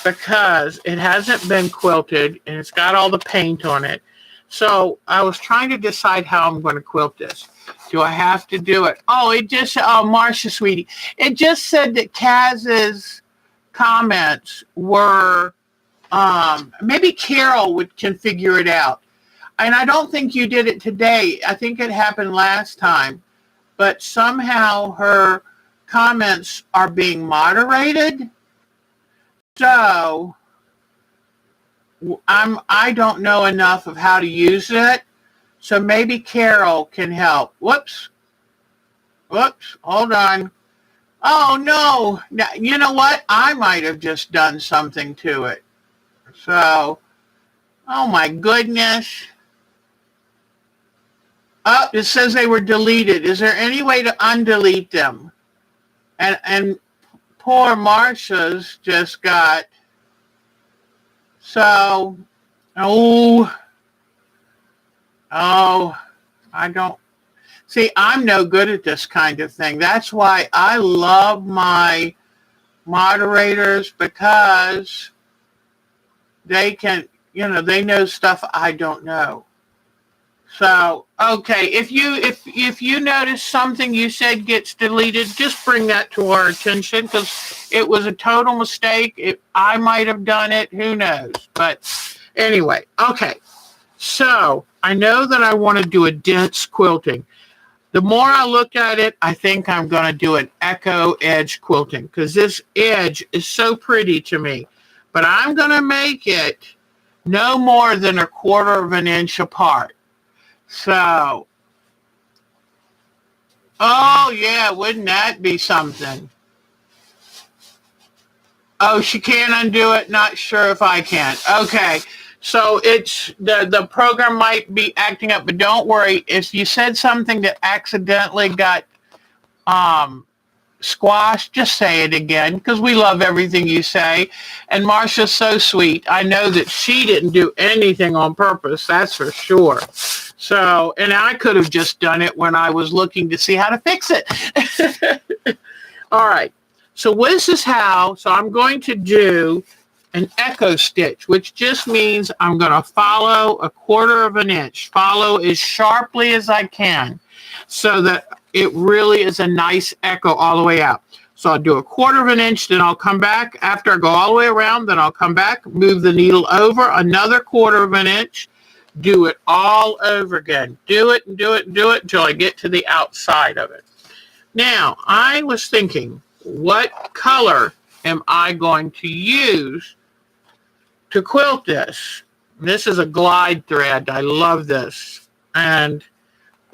because it hasn't been quilted and it's got all the paint on it. So I was trying to decide how I'm going to quilt this. Do I have to do it? Marcia, sweetie, it just said that Kaz's comments were, maybe Carol can figure it out. And I don't think you did it today. I think it happened last time. But somehow her comments are being moderated. So I don't know enough of how to use it. So maybe Carol can help. Whoops, hold on. Oh, no. You know what? I might have just done something to it. So, oh, my goodness. Oh, it says they were deleted. Is there any way to undelete them? And poor Marcia's just got... So, I don't... See, I'm no good at this kind of thing. That's why I love my moderators, because they can, they know stuff I don't know. So, okay, if you notice something you said gets deleted, just bring that to our attention, because it was a total mistake. I might have done it. Who knows? But anyway, okay. So I know that I want to do a dense quilting. The more I look at it, I think I'm going to do an echo edge quilting, because this edge is so pretty to me. But I'm going to make it no more than 1/4 of an inch apart. So, oh yeah, wouldn't that be something? Oh, she can't undo it. Not sure if I can. Okay. So it's the program might be acting up, but don't worry. If you said something that accidentally got squashed, just say it again, because we love everything you say. And Marcia's so sweet. I know that she didn't do anything on purpose. That's for sure. So, and I could have just done it when I was looking to see how to fix it. All right. So this is how. So I'm going to do an echo stitch, which just means I'm going to follow 1/4 of an inch, follow as sharply as I can, so that it really is a nice echo all the way out. So I'll do 1/4 of an inch, then I'll come back. After I go all the way around, then I'll come back, move the needle over another 1/4 of an inch, do it all over again. Do it and do it and do it until I get to the outside of it. Now, I was thinking, what color am I going to use to quilt this? This is a glide thread. I love this. And,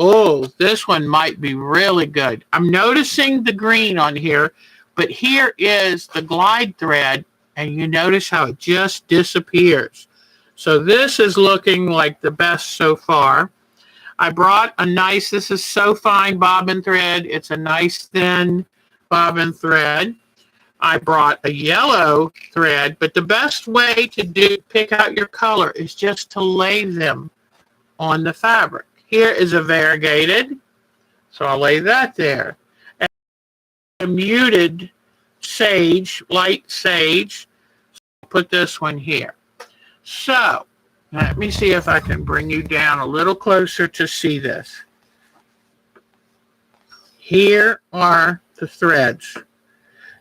oh, this one might be really good. I'm noticing the green on here, but here is the glide thread, and you notice how it just disappears. So this is looking like the best so far. I brought a nice, this is so fine bobbin thread. It's a nice thin bobbin thread. I brought a yellow thread, but the best way to pick out your color is just to lay them on the fabric. Here is a variegated, so I'll lay that there. And a muted sage, light sage, so I'll put this one here. So, let me see if I can bring you down a little closer to see this. Here are the threads.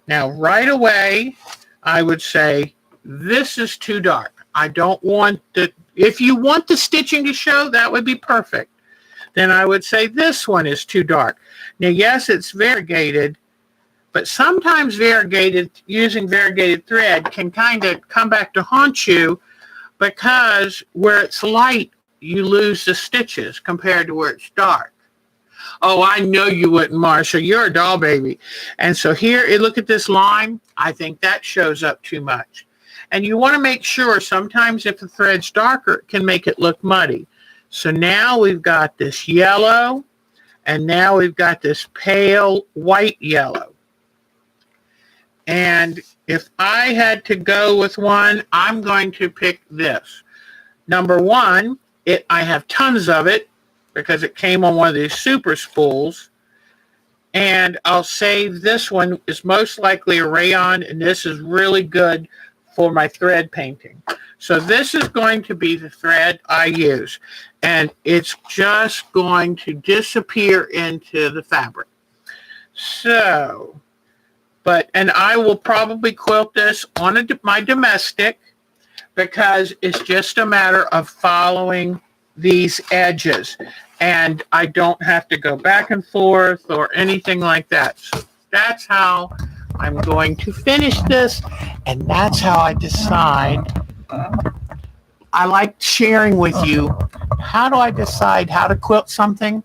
Now, right away, I would say this is too dark. I don't want the, if you want the stitching to show, that would be perfect. Then I would say this one is too dark. Now, yes, it's variegated, but sometimes using variegated thread can kind of come back to haunt you because where it's light, you lose the stitches compared to where it's dark. Oh, I know you wouldn't, Marsha. You're a doll baby. And so here, look at this line. I think that shows up too much. And you want to make sure sometimes if the thread's darker, it can make it look muddy. So now we've got this yellow, and now we've got this pale white yellow. And if I had to go with one, I'm going to pick this. Number one, I have tons of it because it came on one of these super spools. And I'll save this one. Is most likely a rayon, and this is really good for my thread painting. So this is going to be the thread I use. And it's just going to disappear into the fabric. So, and I will probably quilt this on my domestic because it's just a matter of following these edges. And I don't have to go back and forth or anything like that. So that's how I'm going to finish this. And that's how I decide. I like sharing with you. How do I decide how to quilt something?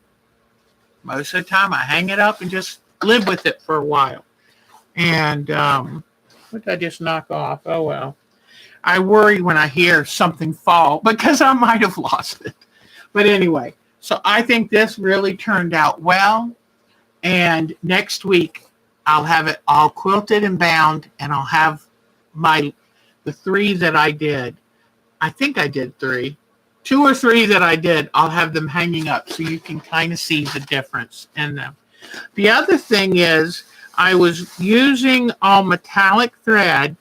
Most of the time I hang it up and just live with it for a while. And what did I just knock off? Oh, well. I worry when I hear something fall because I might have lost it. But anyway, so I think this really turned out well. And next week, I'll have it all quilted and bound, and I'll have the 3 that I did. I think I did 3. 2 or 3 that I did, I'll have them hanging up so you can kind of see the difference in them. The other thing is I was using all metallic thread,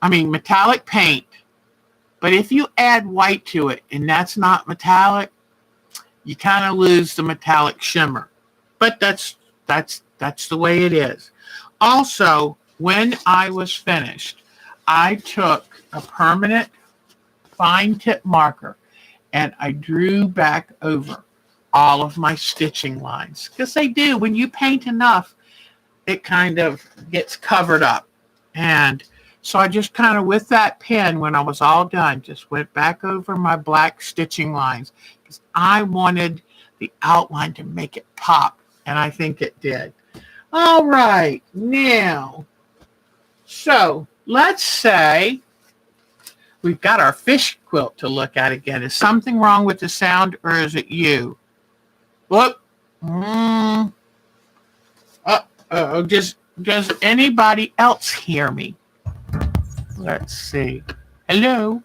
metallic paint. But if you add white to it and that's not metallic, you kind of lose the metallic shimmer. But that's the way it is. Also, when I was finished, I took a permanent fine tip marker and I drew back over all of my stitching lines. Because they do. When you paint enough, it kind of gets covered up. And so I just kind of, with that pen, when I was all done, just went back over my black stitching lines. Because I wanted the outline to make it pop. And I think it did. All right. Now, so let's say we've got our fish quilt to look at again. Is something wrong with the sound, or is it you? Look. Does anybody else hear me? Let's see. Hello?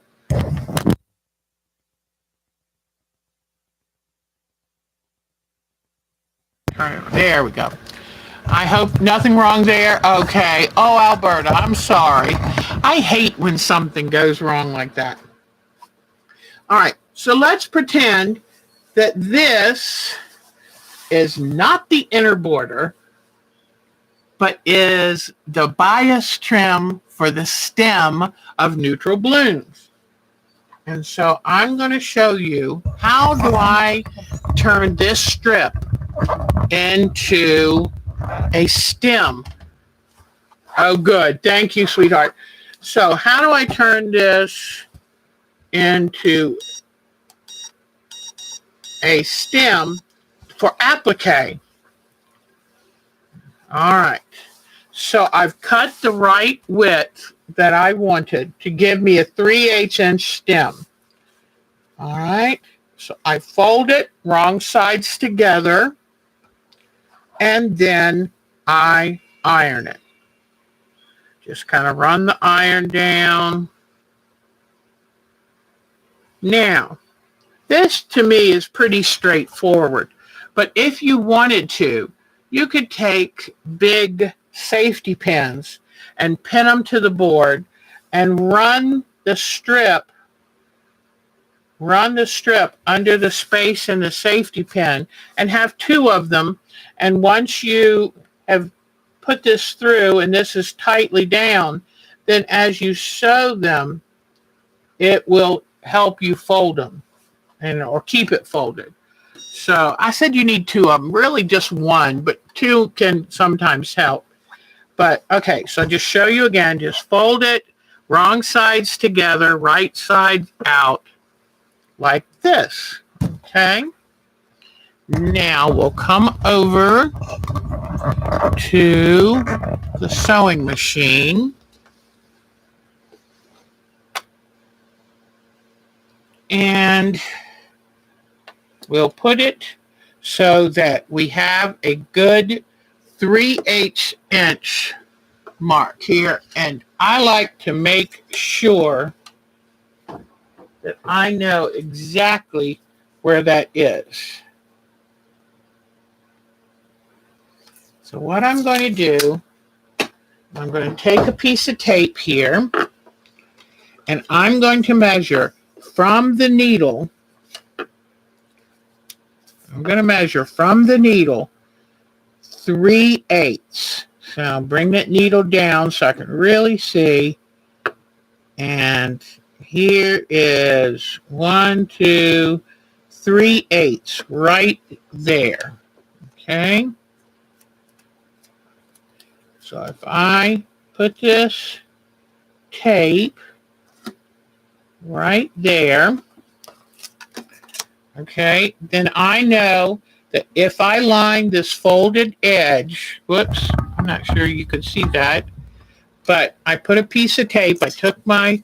There we go. I hope nothing wrong there. Okay. Oh, Alberta, I'm sorry. I hate when something goes wrong like that. All right. So let's pretend that this is not the inner border, but is the bias trim for the stem of neutral blooms. And so I'm going to show you how do I turn this strip into a stem. Oh, good. Thank you, sweetheart. So how do I turn this into a stem for applique? All right. So I've cut the right width that I wanted to give me a 3/8 inch stem. All right. So I fold it wrong sides together, and then I iron it. Just kind of run the iron down. Now, this to me is pretty straightforward, but if you wanted to, you could take big safety pins and pin them to the board and run the strip under the space in the safety pin and have 2 of them. And once you have put this through and this is tightly down, then as you sew them, it will help you fold them or keep it folded. So I said you need two of them, really just one, but two can sometimes help. But okay, so just show you again, just fold it, wrong sides together, right side out, like this, okay? Now we'll come over to the sewing machine. And we'll put it so that we have a good 3/8 inch mark here. And I like to make sure that I know exactly where that is. So what I'm going to do, I'm going to take a piece of tape here, and I'm going to measure from the needle. I'm going to measure from the needle 3/8. So I'll bring that needle down so I can really see. And here is 1, 2, 3/8 right there. Okay. So if I put this tape right there, okay, then I know that if I line this folded edge, whoops, I'm not sure you can see that, but I put a piece of tape, I took my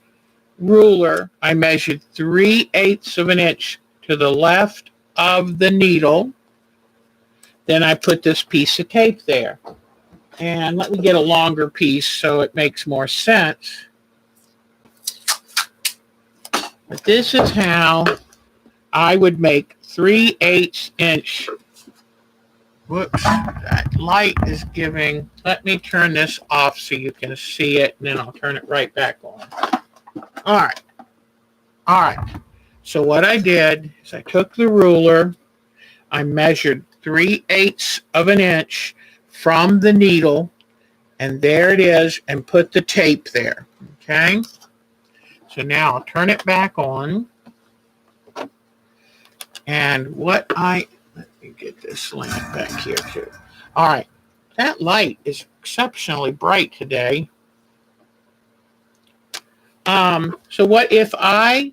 ruler, I measured 3/8 of an inch to the left of the needle, then I put this piece of tape there. And let me get a longer piece so it makes more sense. But this is how I would make 3/8 inch. Whoops, that light is giving. Let me turn this off so you can see it, and then I'll turn it right back on. All right. So what I did is I took the ruler, I measured 3/8 of an inch from the needle, and there it is, and put the tape there, okay? So now I'll turn it back on, and let me get this lamp back here too. All right, that light is exceptionally bright today. So what if I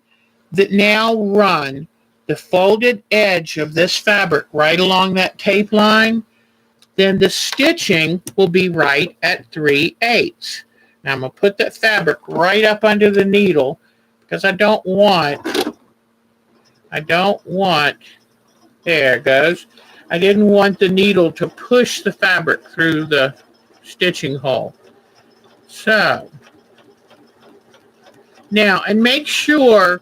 now run the folded edge of this fabric right along that tape line, then the stitching will be right at 3/8. Now I'm going to put that fabric right up under the needle because I don't want, there it goes. I didn't want the needle to push the fabric through the stitching hole. So, now, and make sure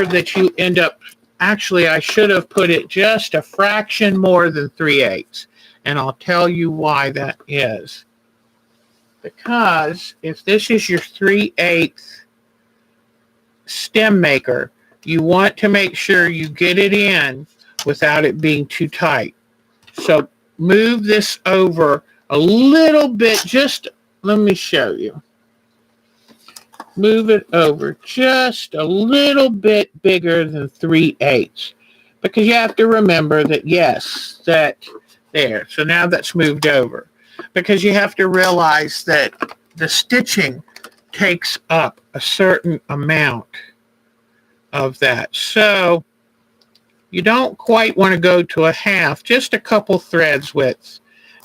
that you end up, actually, I should have put it just a fraction more than 3/8. And I'll tell you why that is. Because if this is your 3/8 stem maker, you want to make sure you get it in without it being too tight. So move this over a little bit, just let me show you. Move it over just a little bit bigger than 3/8, because you have to remember that, yes, that there. So now that's moved over, because you have to realize that the stitching takes up a certain amount of that. So you don't quite want to go to a half, just a couple threads width.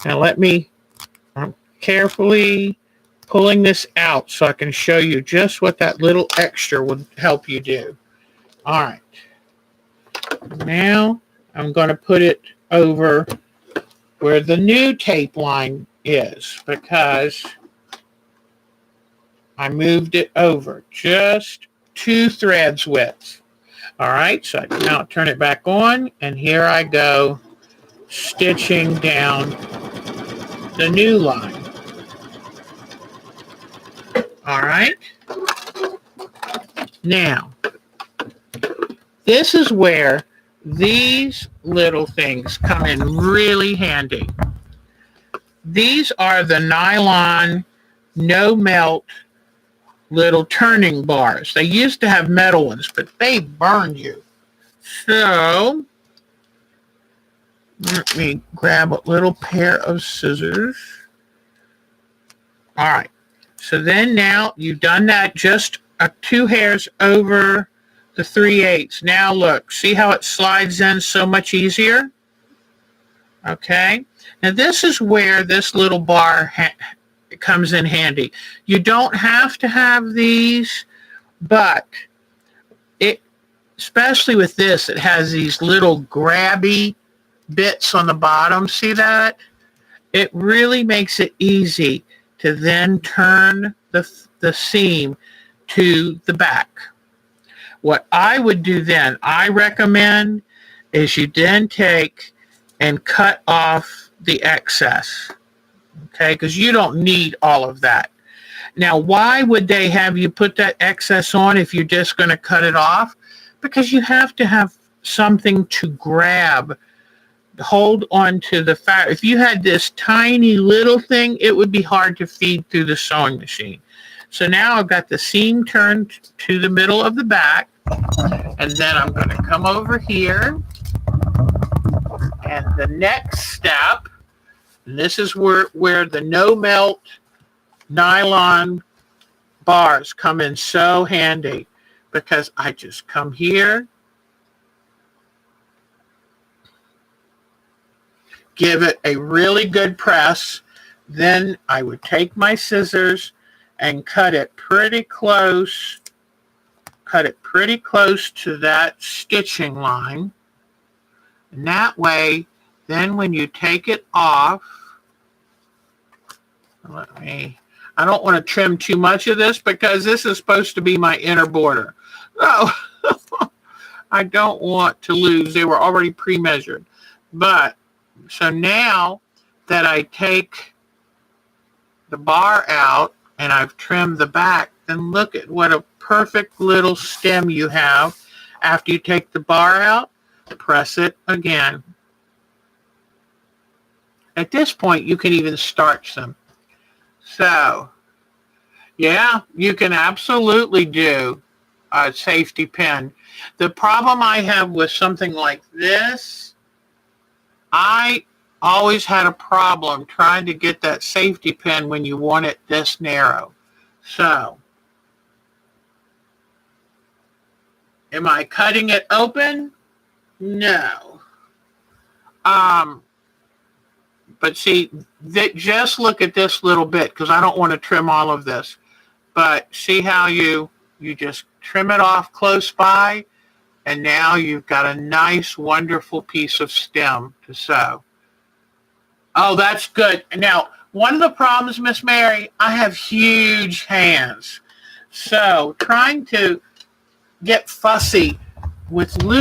Now I'm carefully pulling this out so I can show you just what that little extra would help you do. All right. Now I'm going to put it over where the new tape line is, because I moved it over just 2 threads width. All right, so now I'll turn it back on, and here I go stitching down the new line. All right. Now, this is where these little things come in really handy. These are the nylon no melt little turning bars. They used to have metal ones, but they burned you. So let me grab a little pair of scissors. All right. So then now you've done that just 2 hairs over the 3/8. Now look, see how it slides in so much easier? Okay. Now this is where this little bar comes in handy. You don't have to have these, but it, especially with this, it has these little grabby bits on the bottom. See that? It really makes it easy to then turn the seam to the back. What I would do then, I recommend, is you then take and cut off the excess, okay? Because you don't need all of that. Now, why would they have you put that excess on if you're just going to cut it off? Because you have to have something to grab, hold on to the fabric. If you had this tiny little thing, it would be hard to feed through the sewing machine. So now I've got the seam turned to the middle of the back, and then I'm going to come over here, and the next step, and this is where the no melt nylon bars come in so handy, because I just come here, give it a really good press, then I would take my scissors and cut it pretty close to that stitching line. And that way, then when you take it off, I don't want to trim too much of this because this is supposed to be my inner border. Oh, I don't want to lose. They were already pre-measured. But, so now that I take the bar out and I've trimmed the back, then look at what a perfect little stem you have. After you take the bar out, press it again. At this point, you can even starch them. So, yeah, you can absolutely do a safety pin. The problem I have with something like this, I always had a problem trying to get that safety pin when you want it this narrow. So, am I cutting it open? No. But see, just look at this little bit, because I don't want to trim all of this. But see how you just trim it off close by, and now you've got a nice, wonderful piece of stem to sew. Oh, that's good. Now, one of the problems, Miss Mary, I have huge hands. So trying to get fussy with finicky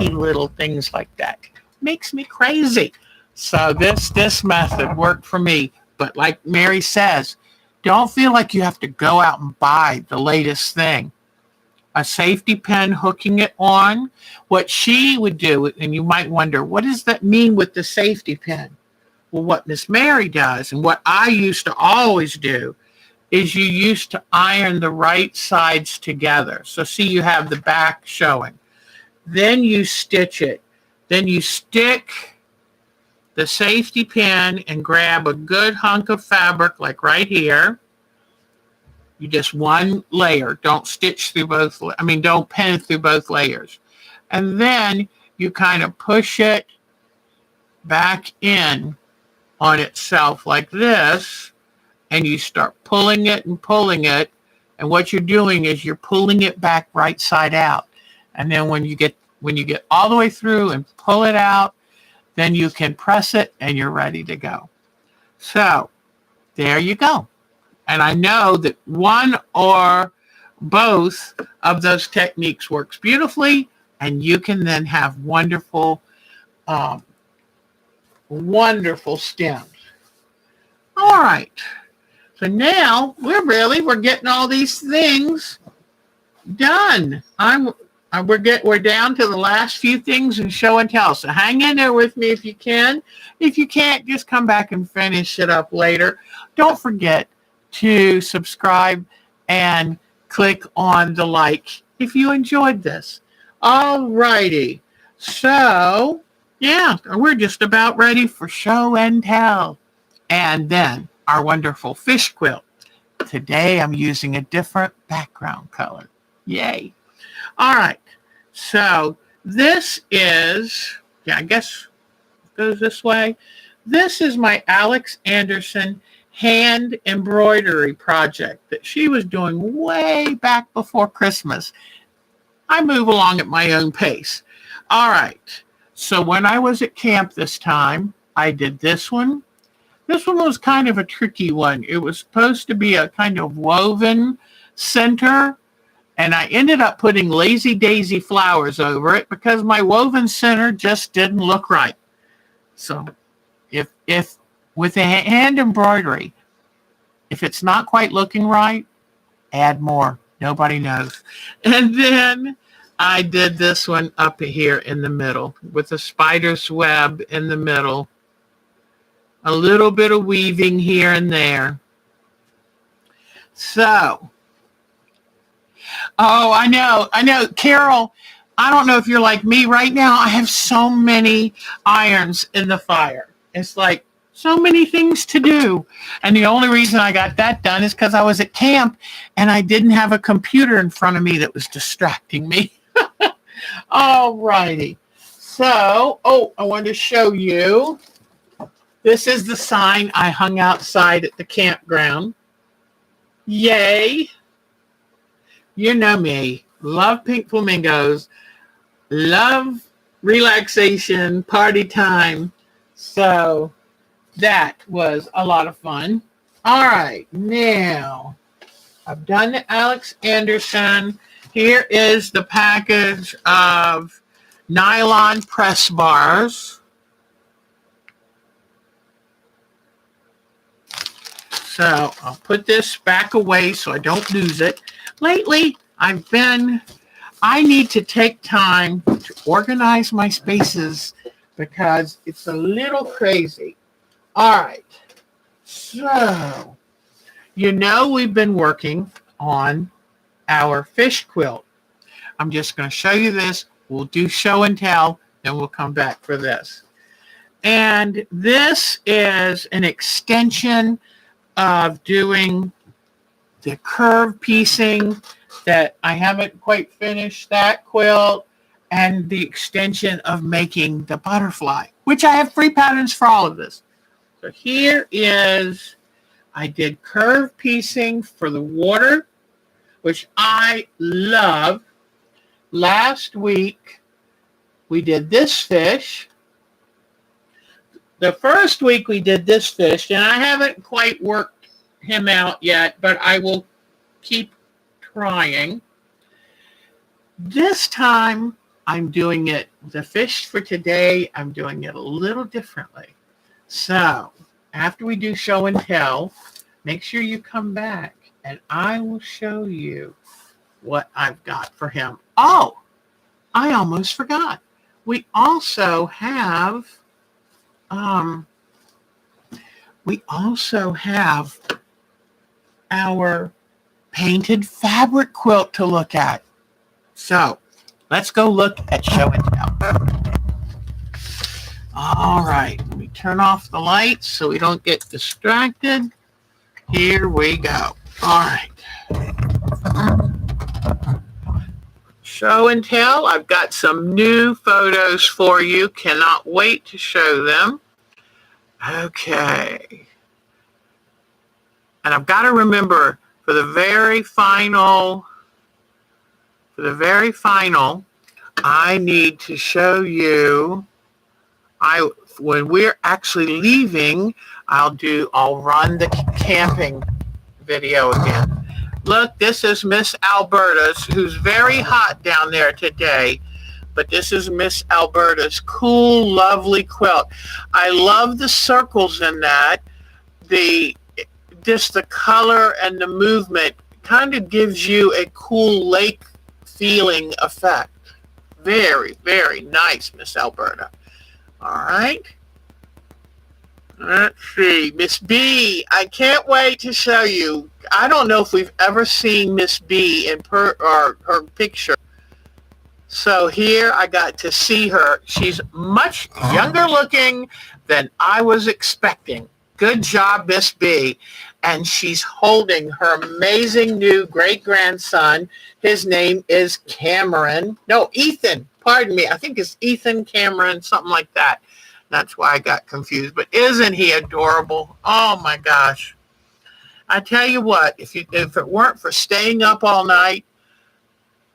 little things like that makes me crazy. So this method worked for me. But like Mary says, don't feel like you have to go out and buy the latest thing. A safety pin, hooking it on. What she would do, and you might wonder, what does that mean with the safety pin? Well, what Miss Mary does, and what I used to always do, is you used to iron the right sides together. So see, you have the back showing. Then you stitch it. Then you stick the safety pin and grab a good hunk of fabric, like right here. You just one layer. Don't stitch through both. Don't pin through both layers. And then you kind of push it back in on itself like this, and you start pulling it and pulling it. And what you're doing is you're pulling it back right side out. And then when you get all the way through and pull it out, then you can press it and you're ready to go. So there you go. And I know that one or both of those techniques works beautifully, and you can then have wonderful, wonderful stems. All right. So now we're getting all these things done. We're down to the last few things in show and tell. So hang in there with me if you can. If you can't, just come back and finish it up later. Don't forget to subscribe and click on the like if you enjoyed this. All righty. So, yeah, we're just about ready for show and tell. And then our wonderful fish quilt. Today I'm using a different background color. Yay. All right. So this is, I guess it goes this way. This is my Alex Anderson hand embroidery project that she was doing way back before Christmas. I move along at my own pace. All right. So when I was at camp this time, I did this one. This one was kind of a tricky one. It was supposed to be a kind of woven center, and I ended up putting lazy daisy flowers over it because my woven center just didn't look right. So if with a hand embroidery, if it's not quite looking right, add more. Nobody knows. And then I did this one up here in the middle with a spider's web in the middle. A little bit of weaving here and there. So, I know. Carol, I don't know if you're like me right now. I have so many irons in the fire. It's like so many things to do. And the only reason I got that done is because I was at camp and I didn't have a computer in front of me that was distracting me. All righty. So, I wanted to show you. This is the sign I hung outside at the campground. Yay. You know me. Love pink flamingos. Love relaxation, party time. So that was a lot of fun. All right. Now, I've done the Alex Anderson. Here is the package of nylon press bars. So I'll put this back away so I don't lose it. Lately, I need to take time to organize my spaces because it's a little crazy. All right. So, we've been working on our fish quilt. I'm just going to show you this. We'll do show and tell, then we'll come back for this. And this is an extension of doing the curve piecing that I haven't quite finished that quilt, and the extension of making the butterfly, which I have free patterns for all of this. So here is, I did curve piecing for the water, which I love. Last week, we did this fish. The first week we did this fish, and I haven't quite worked him out yet, but I will keep trying. This time, I'm doing it, the fish for today, I'm doing it a little differently. So, after we do show and tell, make sure you come back, and I will show you what I've got for him. Oh, I almost forgot. We also have our painted fabric quilt to look at. So let's go look at show and tell. All right, let me turn off the lights so we don't get distracted. Here we go. All right. Show and tell. I've got some new photos for you. Cannot wait to show them. Okay. And I've got to remember for the very final, I need to show you, when we're actually leaving, I'll run the camping video again. Look, this is Miss Alberta's, who's very hot down there today. But this is Miss Alberta's cool, lovely quilt. I love the circles in that. Just the color and the movement kind of gives you a cool lake feeling effect. Very, very nice, Miss Alberta. All right. Let's see. Miss B, I can't wait to show you. I don't know if we've ever seen Miss B in her picture. So here I got to see her. She's much younger looking than I was expecting. Good job, Miss B. And she's holding her amazing new great-grandson. His name is Cameron. No, Ethan. Pardon me. I think it's Ethan Cameron, something like that. That's why I got confused. But isn't he adorable? Oh, my gosh. I tell you what, if it weren't for staying up all night,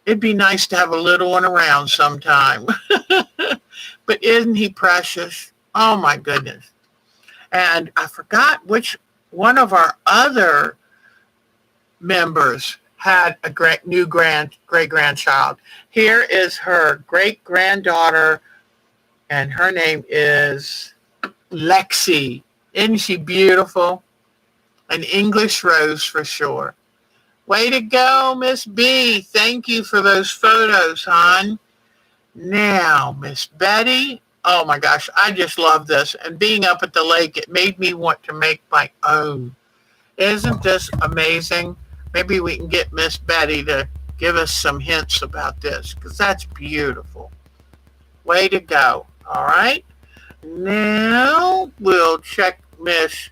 it'd be nice to have a little one around sometime. But isn't he precious? Oh, my goodness. And I forgot which one of our other members had a new great-grandchild. Here is her great-granddaughter, and her name is Lexi. Isn't she beautiful? An English rose for sure. Way to go, Miss B. Thank you for those photos, hon. Now, Miss Betty. Oh, my gosh. I just love this. And being up at the lake, it made me want to make my own. Isn't this amazing? Maybe we can get Miss Betty to give us some hints about this, because that's beautiful. Way to go. All right. Now, we'll check Miss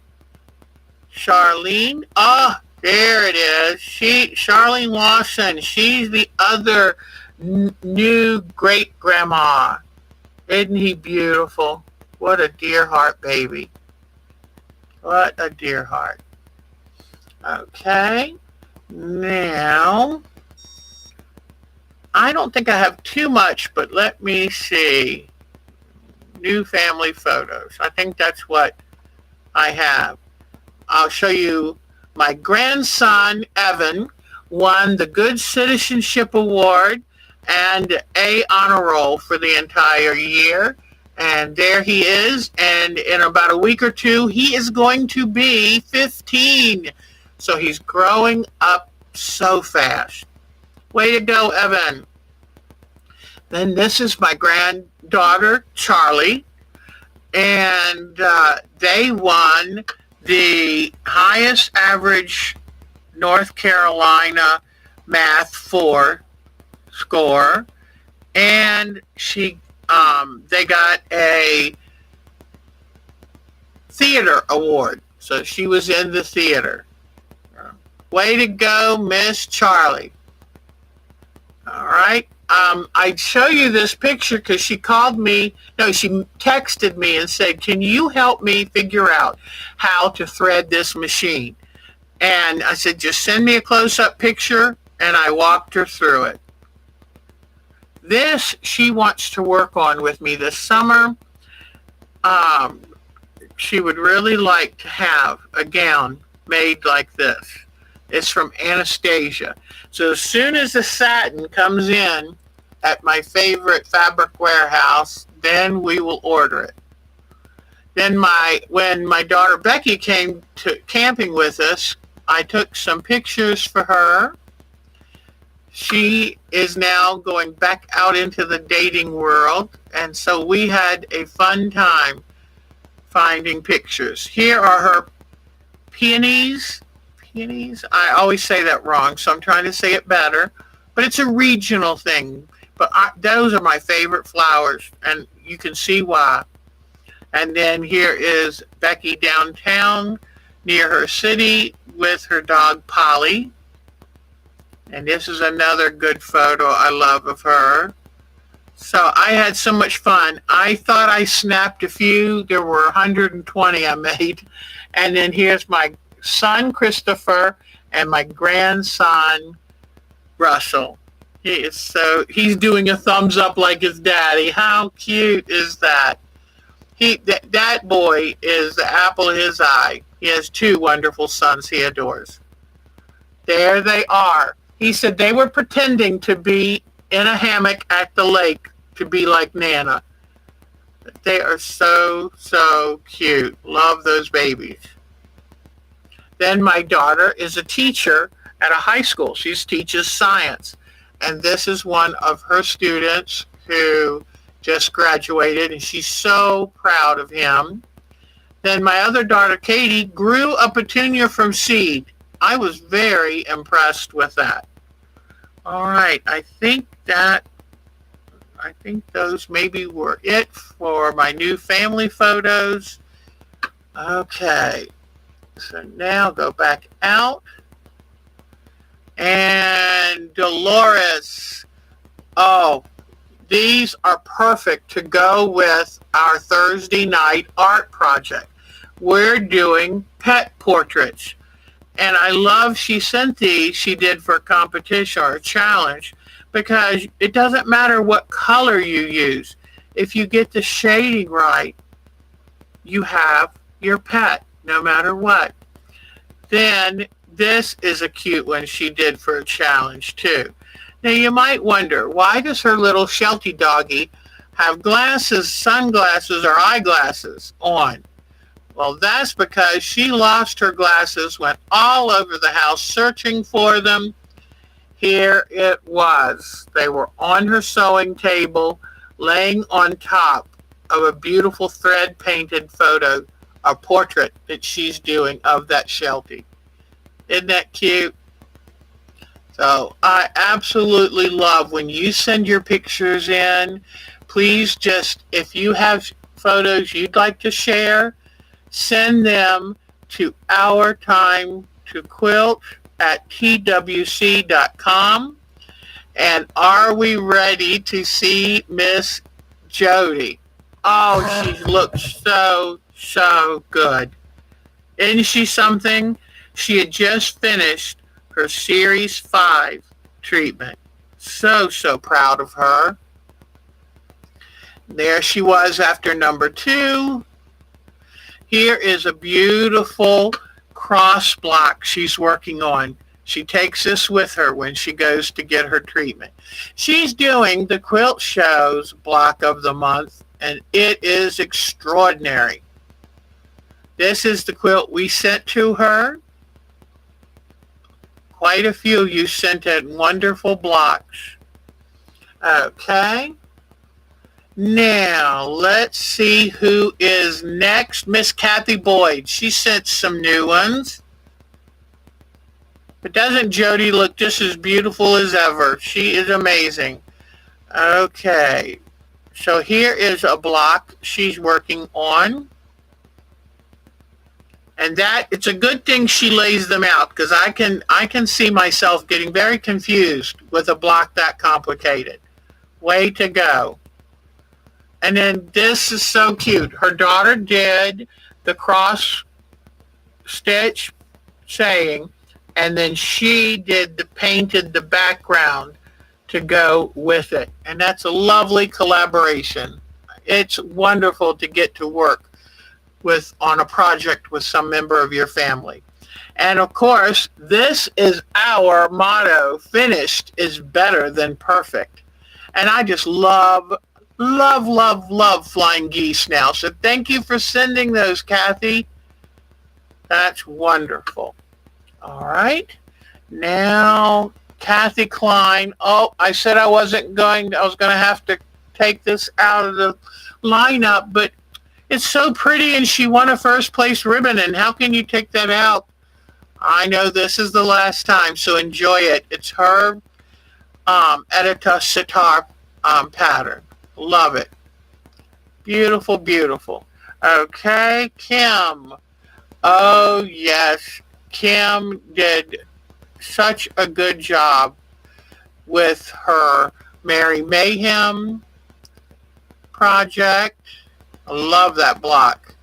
Charlene. Oh, there it is. Charlene Lawson. She's the other new great-grandma. Isn't he beautiful? What a dear heart baby. What a dear heart. Okay. Now, I don't think I have too much, but let me see. New family photos. I think that's what I have. I'll show you my grandson, Evan, won the Good Citizenship Award and a honor roll for the entire year. And there he is. And in about a week or two, he is going to be 15. So he's growing up so fast. Way to go, Evan. Then this is my granddaughter, Charlie. And they won the highest average North Carolina Math 4 score. And they got a theater award. So she was in the theater. Way to go, Miss Charlie. All right. I'd show you this picture because she texted me and said, can you help me figure out how to thread this machine? And I said, just send me a close-up picture, and I walked her through it. This she wants to work on with me this summer. She would really like to have a gown made like this. It's from Anastasia. So as soon as the satin comes in at my favorite fabric warehouse, then we will order it. Then when my daughter Becky came to camping with us, I took some pictures for her. She is now going back out into the dating world, and so we had a fun time finding pictures. Here are her peonies. I always say that wrong, so I'm trying to say it better. But it's a regional thing. But those are my favorite flowers, and you can see why. And then here is Becky downtown near her city with her dog Polly. And this is another good photo I love of her. So I had so much fun. I thought I snapped a few. There were 120 I made. And then here's my son Christopher and my grandson Russell. He's doing a thumbs up like his daddy. How cute is that? That boy is the apple of his eye. He has two wonderful sons he adores. There they are. He said they were pretending to be in a hammock at the lake to be like Nana. They are so, so cute. Love those babies. Then my daughter is a teacher at a high school. She teaches science. and this is one of her students who just graduated, and she's so proud of him. Then my other daughter, Katie, grew a petunia from seed. I was very impressed with that. All right, I think those maybe were it for my new family photos. Okay, so now go back out. And Dolores, oh, these are perfect to go with our Thursday night art project. We're doing pet portraits. And I love she sent these, she did for a competition or a challenge, because it doesn't matter what color you use. If you get the shading right, you have your pet, no matter what. Then this is a cute one she did for a challenge too. Now you might wonder, why does her little Sheltie doggy have glasses, sunglasses, or eyeglasses on? Well, that's because she lost her glasses, went all over the house searching for them. Here it was. They were on her sewing table, laying on top of a beautiful thread-painted photo, a portrait that she's doing of that Sheltie. Isn't that cute? So I absolutely love when you send your pictures in. Please just, if you have photos you'd like to share, send them to OurTimeToQuilt at twc.com. And are we ready to see Miss Jody? Oh, she looks so good. Isn't she something? She had just finished her Series 5 treatment. So proud of her. There she was after number 2. Here is a beautiful cross block she's working on. She takes this with her when she goes to get her treatment. She's doing the Quilt Show's block of the month, and it is extraordinary. This is the quilt we sent to her. Quite a few you sent in wonderful blocks. Okay. Now, let's see who is next. Miss Kathy Boyd. She sent some new ones. But doesn't Jody look just as beautiful as ever? She is amazing. Okay. So here is a block she's working on. And that, it's a good thing she lays them out, because I can see myself getting very confused with a block that complicated. Way to go. And then this is so cute. Her daughter did the cross stitch saying, and then she painted the background to go with it. And that's a lovely collaboration. It's wonderful to get to work on a project with some member of your family. And of course, this is our motto: finished is better than perfect. And I just love flying geese now. So thank you for sending those, Kathy. That's wonderful. All right. Now, Kathy Klein. Oh, I said I was going to have to take this out of the lineup, but it's so pretty, and she won a first place ribbon, and how can you take that out? I know this is the last time, so enjoy it. It's her Edita Sitar pattern. Love it. Beautiful, beautiful. Okay, Kim. Oh, yes. Kim did such a good job with her Merry Mayhem project. I love that block.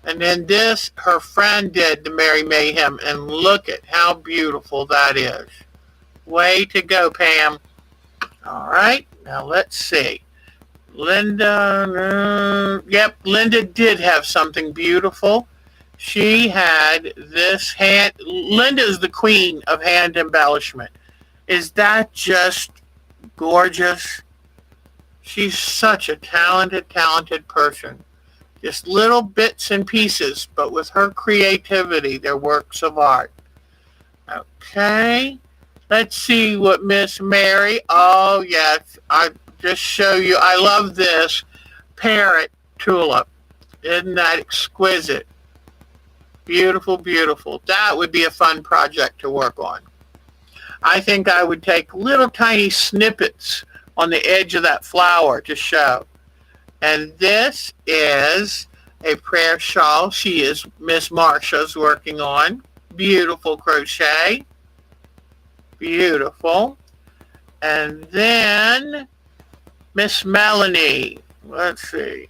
And then this, her friend did the Merry Mayhem, and look at how beautiful that is. Way to go, Pam. All right, now let's see. Linda, yep, Linda did have something beautiful. She had this hand. Linda is the queen of hand embellishment. Is that just gorgeous? She's such a talented person. Just little bits and pieces, but with her creativity, they're works of art. Okay. Let's see what Miss Mary. Oh, yes. I just show you. I love this parrot tulip. Isn't that exquisite? Beautiful, beautiful. That would be a fun project to work on. I think I would take little tiny snippets on the edge of that flower to show. And this is a prayer shawl she is Miss Marsha's working on. Beautiful crochet. Beautiful. And then Miss Melanie. Let's see.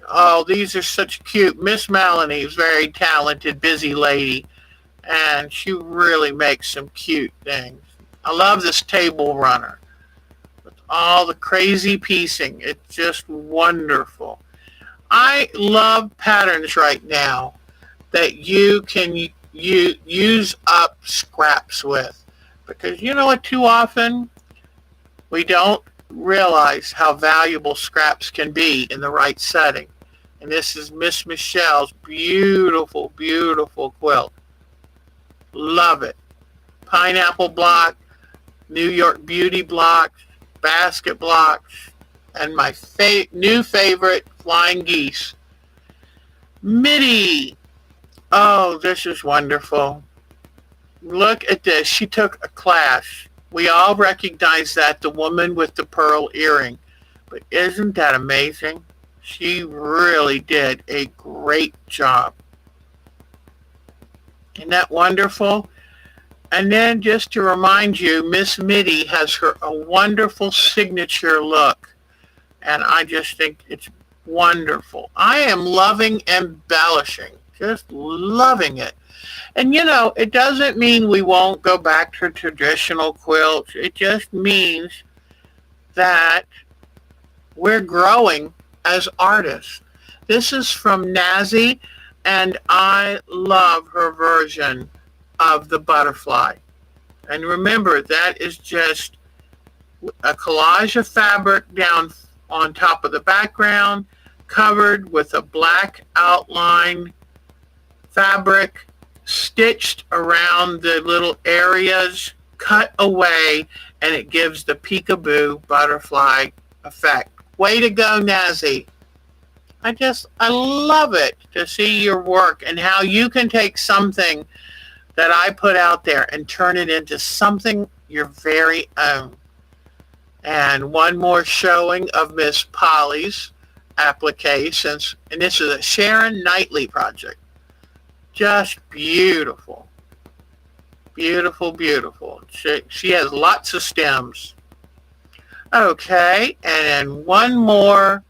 Oh, these are such cute. Miss Melanie is very talented, busy lady. And she really makes some cute things. I love this table runner. With all the crazy piecing. It's just wonderful. I love patterns right now that you can use up scraps with. Because you know what, too often we don't realize how valuable scraps can be in the right setting. And this is Miss Michelle's beautiful, beautiful quilt. Love it. Pineapple block, New York Beauty blocks, basket blocks, and my new favorite, flying geese. Mitty. Oh, this is wonderful. Look at this. She took a class. We all recognize that, the woman with the pearl earring. But isn't that amazing? She really did a great job. Isn't that wonderful? And then just to remind you, Miss Mitty has a wonderful signature look. And I just think it's wonderful. I am loving embellishing. Just loving it. And you know, it doesn't mean we won't go back to traditional quilts. It just means that we're growing as artists. This is from Nazi, and I love her version of the butterfly. And remember, that is just a collage of fabric down on top of the background, covered with a black outline fabric, stitched around the little areas, cut away, and it gives the peekaboo butterfly effect. Way to go, Nazi. I love it to see your work and how you can take something that I put out there and turn it into something your very own. And one more showing of Miss Polly's applique, and this is a Sharon Knightley project. Just beautiful. Beautiful, beautiful. She has lots of stems. Okay, and then one more.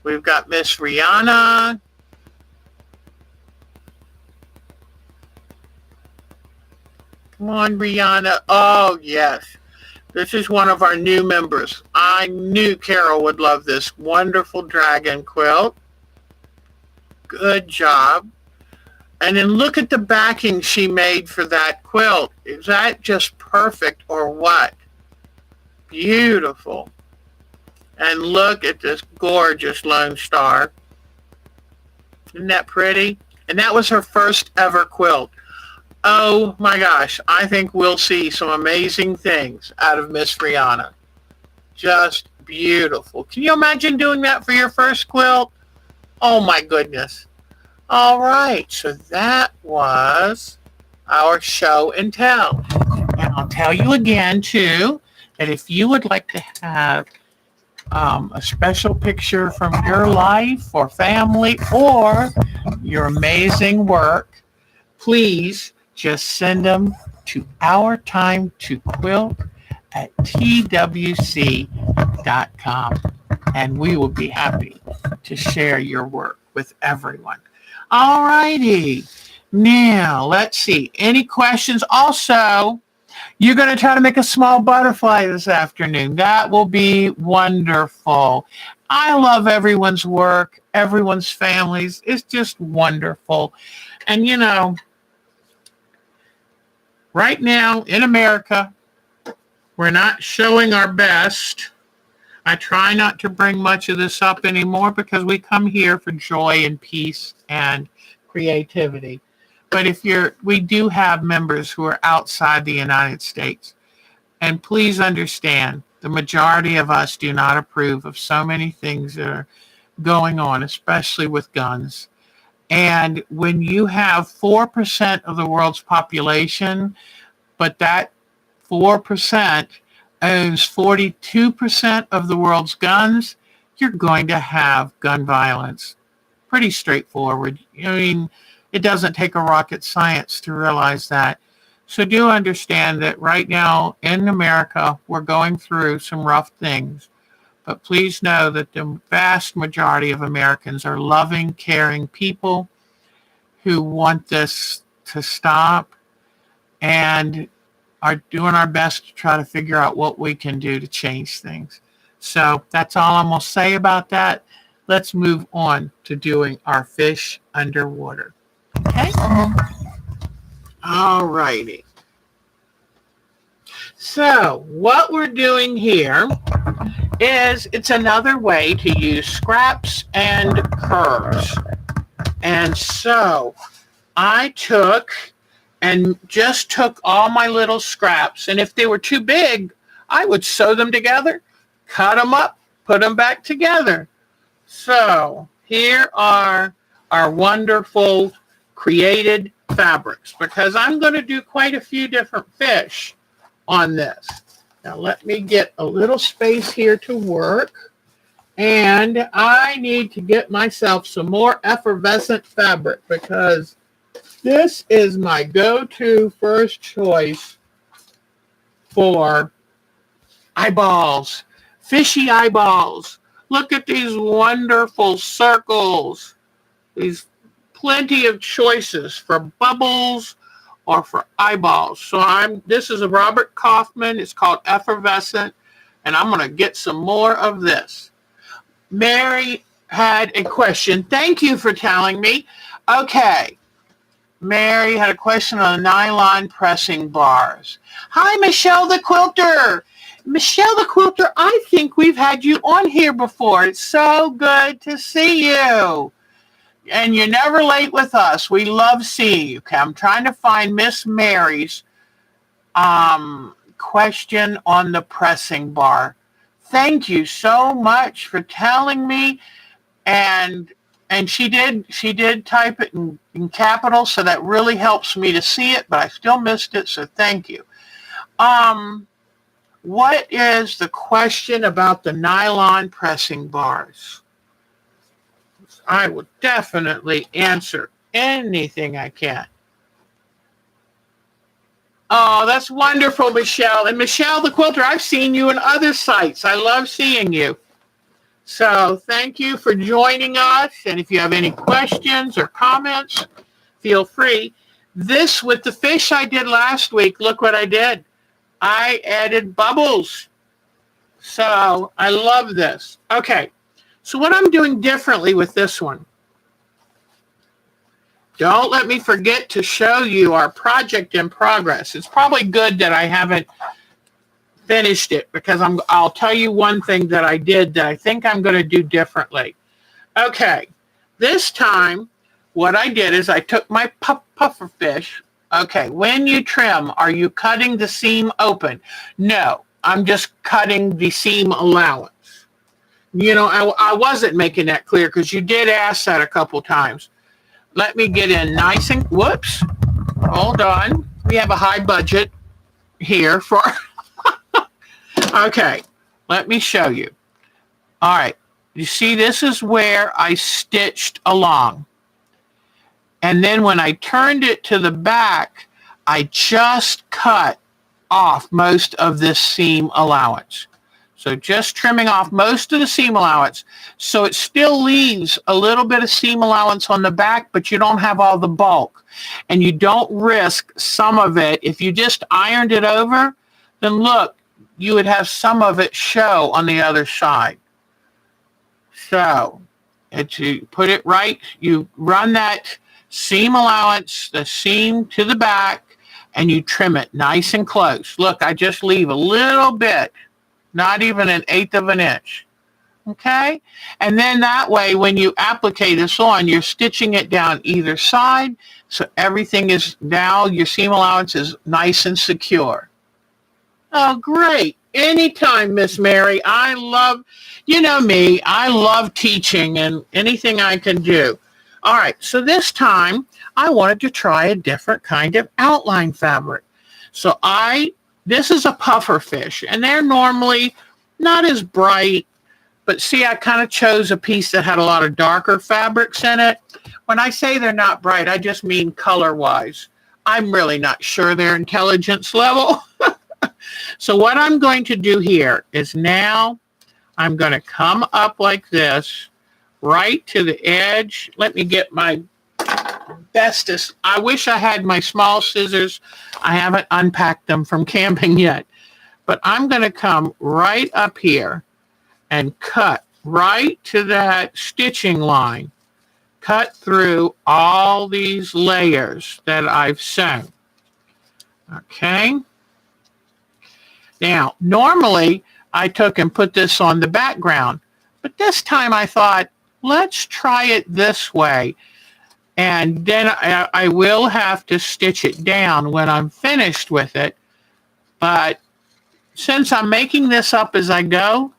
We've got Miss Rihanna. Come on, Rihanna. Oh, yes. This is one of our new members. I knew Carol would love this wonderful dragon quilt. Good job. And then look at the backing she made for that quilt. Is that just perfect or what? Beautiful. And look at this gorgeous Lone Star. Isn't that pretty? And that was her first ever quilt. Oh my gosh, I think we'll see some amazing things out of Miss Rihanna. Just beautiful. Can you imagine doing that for your first quilt? Oh my goodness. All right, so that was our show and tell. And I'll tell you again, too, that if you would like to have a special picture from your life or family or your amazing work, please just send them to OurTimeToQuilt at twc.com, and we will be happy to share your work with everyone. All righty. Now, let's see. Any questions? Also, you're going to try to make a small butterfly this afternoon. That will be wonderful. I love everyone's work, everyone's families. It's just wonderful. And, you know, right now in America, we're not showing our best. I try not to bring much of this up anymore because we come here for joy and peace and creativity. But we do have members who are outside the United States. And please understand, the majority of us do not approve of so many things that are going on, especially with guns. And when you have 4% of the world's population, but that 4% owns 42% of the world's guns, you're going to have gun violence. Pretty straightforward. I mean, it doesn't take a rocket science to realize that. So do understand that right now in America, we're going through some rough things. But please know that the vast majority of Americans are loving, caring people who want this to stop and are doing our best to try to figure out what we can do to change things. So that's all I'm going to say about that. Let's move on to doing our fish underwater. Okay? All righty. So what we're doing here is it's another way to use scraps and curves. And so I took all my little scraps, and if they were too big, I would sew them together, cut them up, put them back together. So here are our wonderful created fabrics, because I'm going to do quite a few different fish on this. Now let me get a little space here to work, and I need to get myself some more effervescent fabric, because this is my go-to first choice for eyeballs, fishy eyeballs. Look at these wonderful circles. These plenty of choices for bubbles or for eyeballs. So this is a Robert Kaufman. It's called Effervescent, and I'm going to get some more of this. Mary had a question. Thank you for telling me. Okay. Mary had a question on nylon pressing bars. Hi, Michelle the Quilter. Michelle the Quilter, I think we've had you on here before. It's so good to see you. And you're never late with us. We love seeing you. Okay, I'm trying to find Miss Mary's question on the pressing bar. Thank you so much for telling me. And she did type it in capital, so that really helps me to see it, but I still missed it, so thank you. What is the question about the nylon pressing bars? I will definitely answer anything I can. Oh, that's wonderful, Michelle. And Michelle the Quilter, I've seen you in other sites. I love seeing you. So thank you for joining us. And if you have any questions or comments, feel free. This with the fish I did last week, look what I did. I added bubbles. So I love this. Okay, so what I'm doing differently with this one. Don't let me forget to show you our project in progress. It's probably good that I haven't finished it, because I'll tell you one thing that I did that I think I'm going to do differently. Okay, this time what I did is I took my puffer fish. Okay, when you trim, are you cutting the seam open? No, I'm just cutting the seam allowance. You know, I wasn't making that clear because you did ask that a couple times. Let me get in nice and, whoops, hold on. We have a high budget here for... Okay, let me show you. All right, you see this is where I stitched along. And then when I turned it to the back, I just cut off most of this seam allowance. So just trimming off most of the seam allowance. So it still leaves a little bit of seam allowance on the back, but you don't have all the bulk. And you don't risk some of it. If you just ironed it over, then look, you would have some of it show on the other side. So, to put it right, you run that seam allowance, the seam to the back, and you trim it nice and close. Look, I just leave a little bit, not even 1/8 of an inch. Okay, and then that way when you applique this on, you're stitching it down either side, so everything is now, your seam allowance is nice and secure. Oh, great. Anytime, Miss Mary. I love, you know me, I love teaching and anything I can do. All right, so this time I wanted to try a different kind of outline fabric. So this is a puffer fish, and they're normally not as bright, but see, I kind of chose a piece that had a lot of darker fabrics in it. When I say they're not bright, I just mean color-wise. I'm really not sure their intelligence level. So what I'm going to do here is now I'm going to come up like this, right to the edge. Let me get my bestest. I wish I had my small scissors. I haven't unpacked them from camping yet. But I'm going to come right up here and cut right to that stitching line. Cut through all these layers that I've sewn. Okay. Now, normally I took and put this on the background, but this time I thought, let's try it this way. And then I will have to stitch it down when I'm finished with it. But since I'm making this up as I go,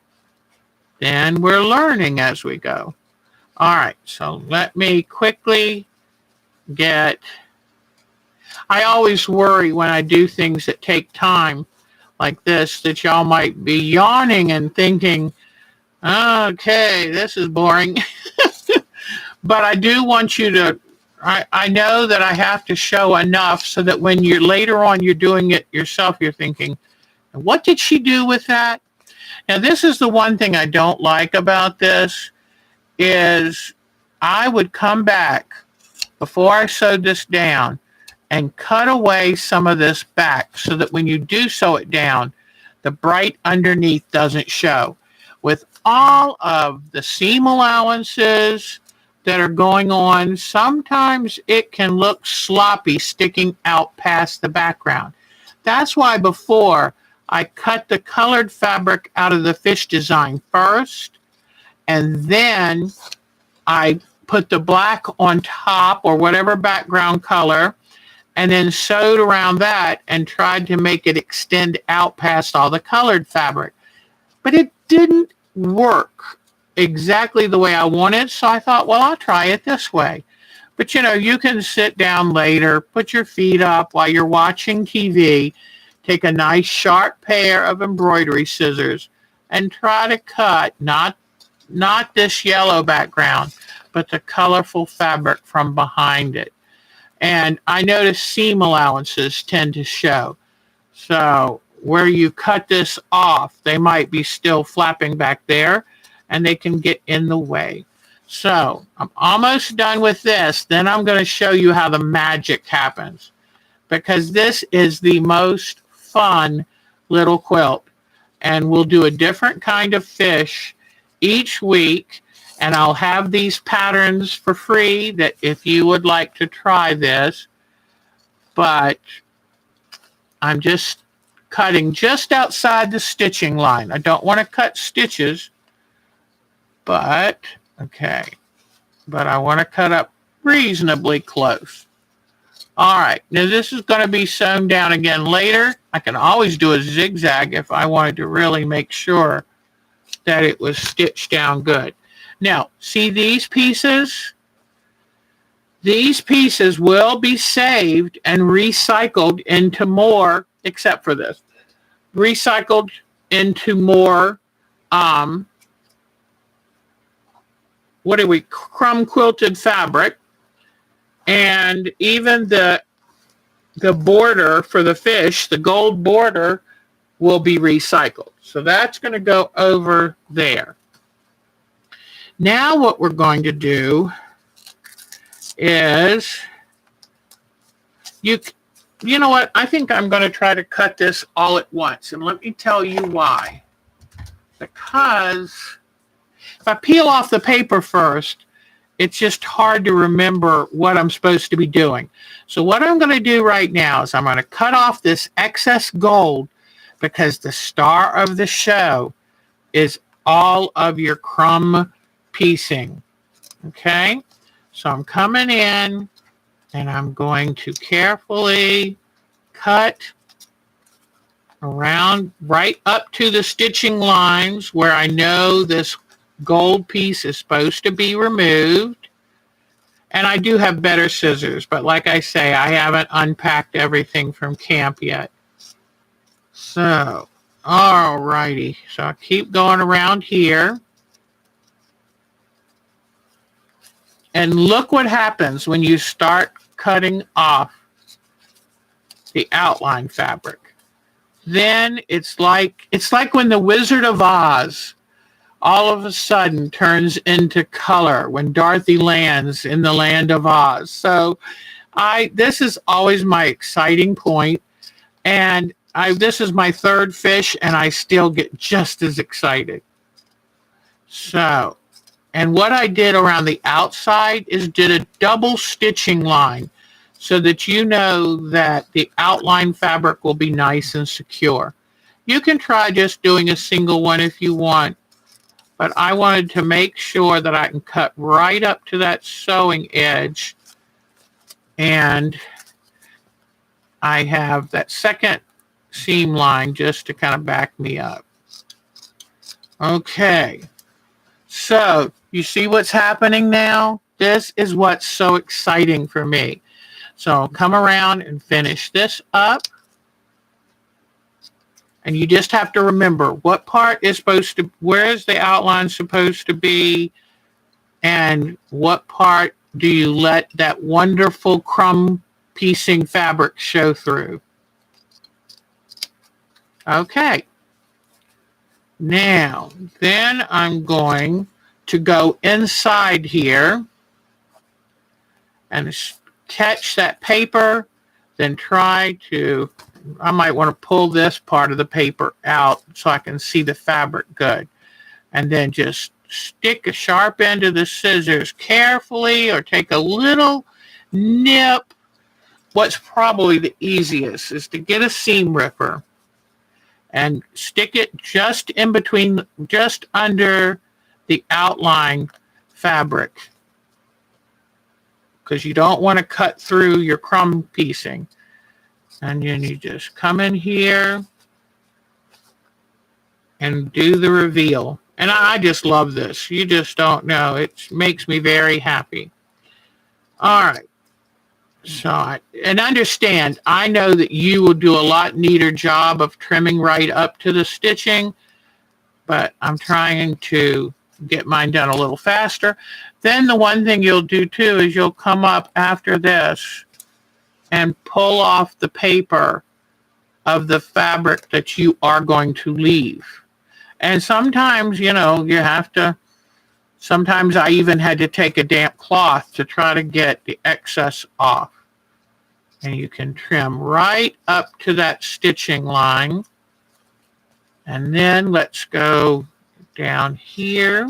then we're learning as we go. All right, so let me quickly I always worry when I do things that take time like this that y'all might be yawning and thinking, okay, this is boring. But I do want you to, I know that I have to show enough so that when you're later on, you're doing it yourself, you're thinking, what did she do with that? Now, this is the one thing I don't like about this is I would come back before I sewed this down and cut away some of this back so that when you do sew it down, the bright underneath doesn't show. With all of the seam allowances that are going on, sometimes it can look sloppy sticking out past the background. That's why before I cut the colored fabric out of the fish design first, and then I put the black on top or whatever background color, and then sewed around that and tried to make it extend out past all the colored fabric. But it didn't work exactly the way I wanted, so I thought, well, I'll try it this way. But, you know, you can sit down later, put your feet up while you're watching TV, take a nice sharp pair of embroidery scissors, and try to cut not this yellow background, but the colorful fabric from behind it. And I notice seam allowances tend to show. So where you cut this off, they might be still flapping back there and they can get in the way. So I'm almost done with this. Then I'm going to show you how the magic happens, because this is the most fun little quilt. And we'll do a different kind of fish each week. And I'll have these patterns for free that if you would like to try this, but I'm just cutting just outside the stitching line. I don't want to cut stitches, but okay. But I want to cut up reasonably close. All right, now this is going to be sewn down again later. I can always do a zigzag if I wanted to really make sure that it was stitched down good. Now, see these pieces? These pieces will be saved and recycled into more, except for this, recycled into more, crumb quilted fabric. And even the border for the fish, the gold border, will be recycled. So that's going to go over there. Now what we're going to do is, you know what, I think I'm going to try to cut this all at once. And let me tell you why. Because if I peel off the paper first, it's just hard to remember what I'm supposed to be doing. So what I'm going to do right now is I'm going to cut off this excess gold, because the star of the show is all of your crumb piecing. Okay, so I'm coming in and I'm going to carefully cut around right up to the stitching lines where I know this gold piece is supposed to be removed. And I do have better scissors, but like I say, I haven't unpacked everything from camp yet. So, alrighty. So I keep going around here. And look what happens when you start cutting off the outline fabric. Then it's like when the Wizard of Oz all of a sudden turns into color when Dorothy lands in the land of Oz. So this is always my exciting point, and this is my third fish, and I still get just as excited. So, and what I did around the outside is did a double stitching line so that you know that the outline fabric will be nice and secure. You can try just doing a single one if you want, but I wanted to make sure that I can cut right up to that sewing edge, and I have that second seam line just to kind of back me up. Okay, so you see what's happening now? This is what's so exciting for me. So I'll come around and finish this up. And you just have to remember what part is supposed to, where is the outline supposed to be, and what part do you let that wonderful crumb piecing fabric show through. Okay. Now, then I'm going to go inside here and catch that paper, then try to, I might want to pull this part of the paper out so I can see the fabric good. And then just stick a sharp end of the scissors carefully, or take a little nip. What's probably the easiest is to get a seam ripper and stick it just in between, just under the outline fabric, because you don't want to cut through your crumb piecing. And then you just come in here and do the reveal. And I just love this. You just don't know. It makes me very happy. All right. So, and understand, I know that you will do a lot neater job of trimming right up to the stitching, but I'm trying to get mine done a little faster. Then the one thing you'll do too is you'll come up after this and pull off the paper of the fabric that you are going to leave. And sometimes, you know, you have to, sometimes I even had to take a damp cloth to try to get the excess off. And you can trim right up to that stitching line. And then let's go down here.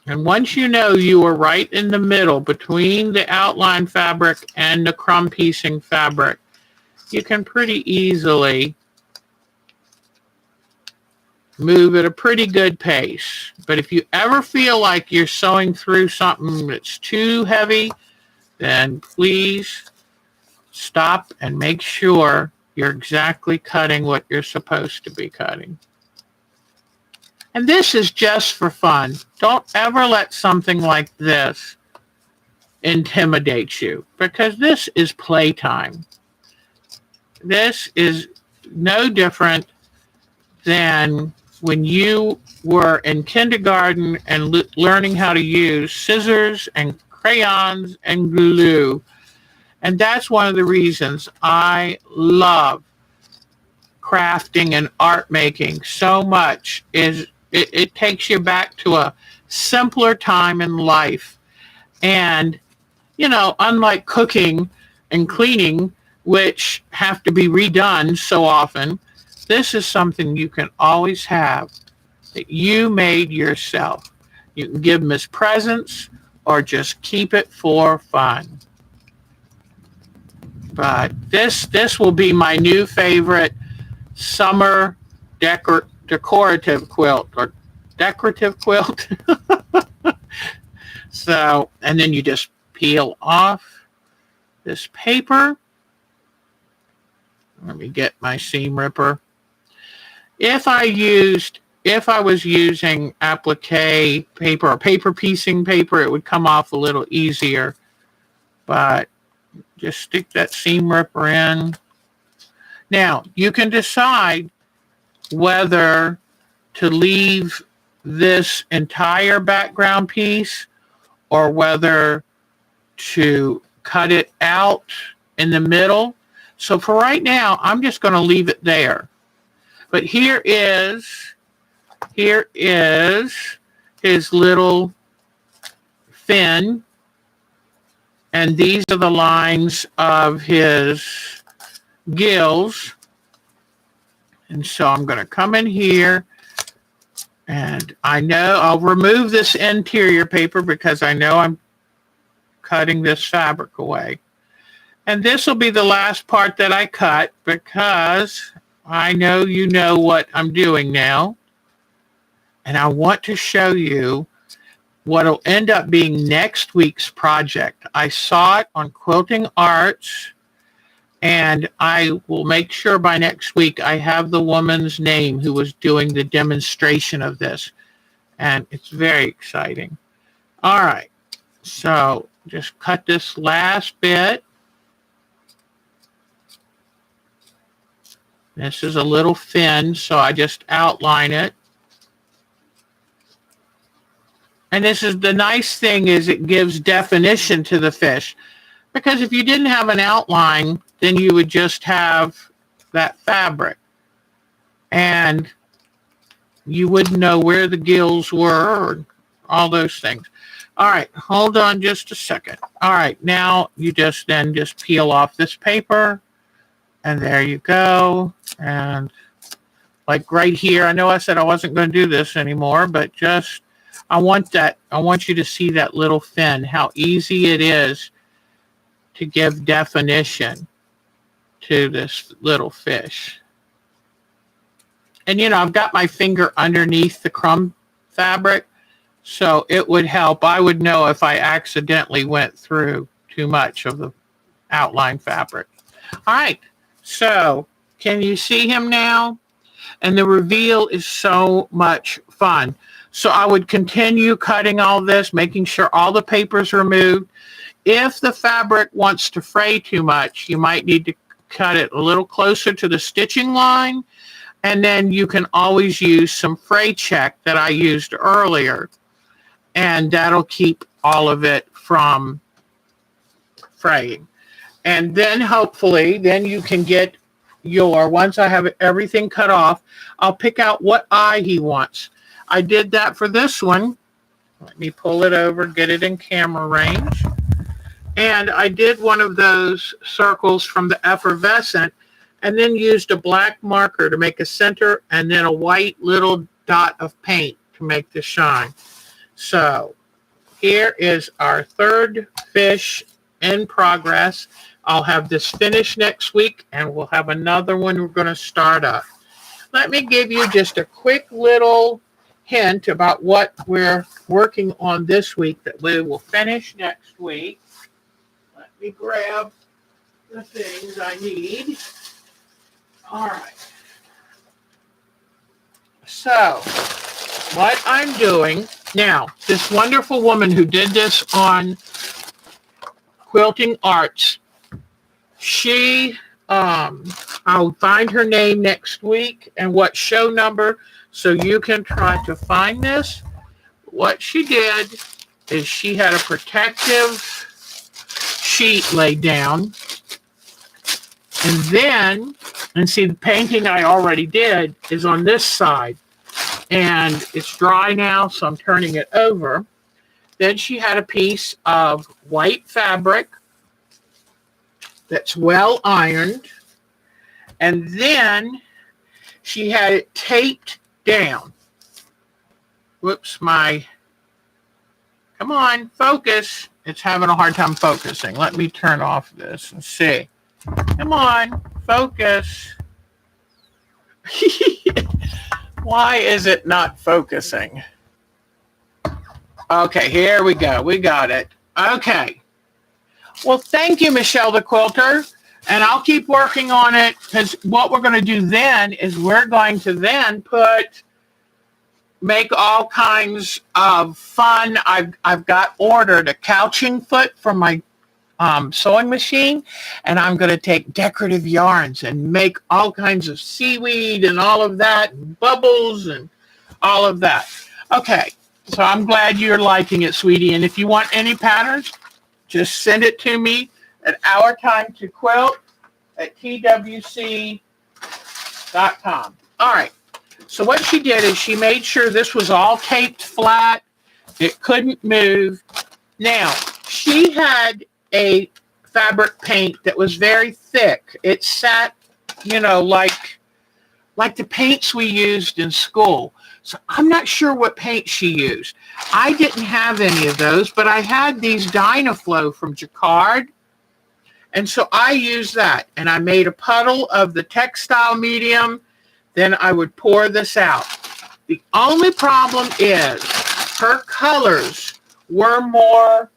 And once you know you are right in the middle between the outline fabric and the crumb piecing fabric, you can pretty easily move at a pretty good pace. But if you ever feel like you're sewing through something that's too heavy, then please stop and make sure you're exactly cutting what you're supposed to be cutting. And this is just for fun. Don't ever let something like this intimidate you, because this is playtime. This is no different than when you were in kindergarten and learning how to use scissors and crayons and glue. And that's one of the reasons I love crafting and art making so much, is it takes you back to a simpler time in life. And, you know, unlike cooking and cleaning, which have to be redone so often, this is something you can always have that you made yourself. You can give them as presents or just keep it for fun. But this will be my new favorite summer decorative quilt or decorative quilt. So, and then you just peel off this paper. Let me get my seam ripper. If I was using applique paper or paper piecing paper, it would come off a little easier. But just stick that seam ripper in. Now, you can decide whether to leave this entire background piece or whether to cut it out in the middle. So for right now, I'm just going to leave it there. But here is his little fin, and these are the lines of his gills. And so I'm going to come in here, and I know I'll remove this interior paper because I know I'm cutting this fabric away. And this will be the last part that I cut because I know you know what I'm doing now. And I want to show you what will end up being next week's project. I saw it on Quilting Arts, and I will make sure by next week I have the woman's name who was doing the demonstration of this. And it's very exciting. All right, so just cut this last bit. This is a little fin, so I just outline it. And this is the nice thing is it gives definition to the fish. Because if you didn't have an outline, then you would just have that fabric. And you wouldn't know where the gills were or all those things. All right, hold on just a second. All right, now you just peel off this paper. And there you go. And like right here, I know I said I wasn't going to do this anymore, but just I want you to see that little fin, how easy it is to give definition to this little fish. And you know, I've got my finger underneath the crumb fabric, so it would help. I would know if I accidentally went through too much of the outline fabric. All right. So, can you see him now? And the reveal is so much fun. So I would continue cutting all this, making sure all the paper's removed. If the fabric wants to fray too much, you might need to cut it a little closer to the stitching line. And then you can always use some fray check that I used earlier. And that'll keep all of it from fraying. And then hopefully, then you can get once I have everything cut off, I'll pick out what eye he wants. I did that for this one. Let me pull it over, get it in camera range. And I did one of those circles from the effervescent and then used a black marker to make a center and then a white little dot of paint to make the shine. So here is our third fish in progress. I'll have this finished next week, and we'll have another one we're going to start up. Let me give you just a quick little hint about what we're working on this week that we will finish next week. Let me grab the things I need. All right. So, what I'm doing now, this wonderful woman who did this on Quilting Arts, I'll find her name next week and what show number so you can try to find this. What she did is she had a protective sheet laid down. And then, and see the painting I already did is on this side. And it's dry now, so I'm turning it over. Then she had a piece of white fabric that's well ironed. And then she had it taped down. Whoops, come on, focus. It's having a hard time focusing. Let me turn off this and see. Come on, focus. Why is it not focusing? Okay, here we go. We got it. Okay. Well, thank you, Michelle the Quilter. And I'll keep working on it, because what we're going to do then is we're going to then make all kinds of fun. I've got ordered a couching foot from my sewing machine, and I'm going to take decorative yarns and make all kinds of seaweed and all of that, and bubbles and all of that. Okay, so I'm glad you're liking it, sweetie. And if you want any patterns, just send it to me at OurTimeToQuilt@twc.com. All right. So what she did is she made sure this was all taped flat. It couldn't move. Now, she had a fabric paint that was very thick. It sat, you know, like the paints we used in school. So I'm not sure what paint she used. I didn't have any of those, but I had these Dynaflow from Jacquard. And so I used that, and I made a puddle of the textile medium. Then I would pour this out. The only problem is her colors were more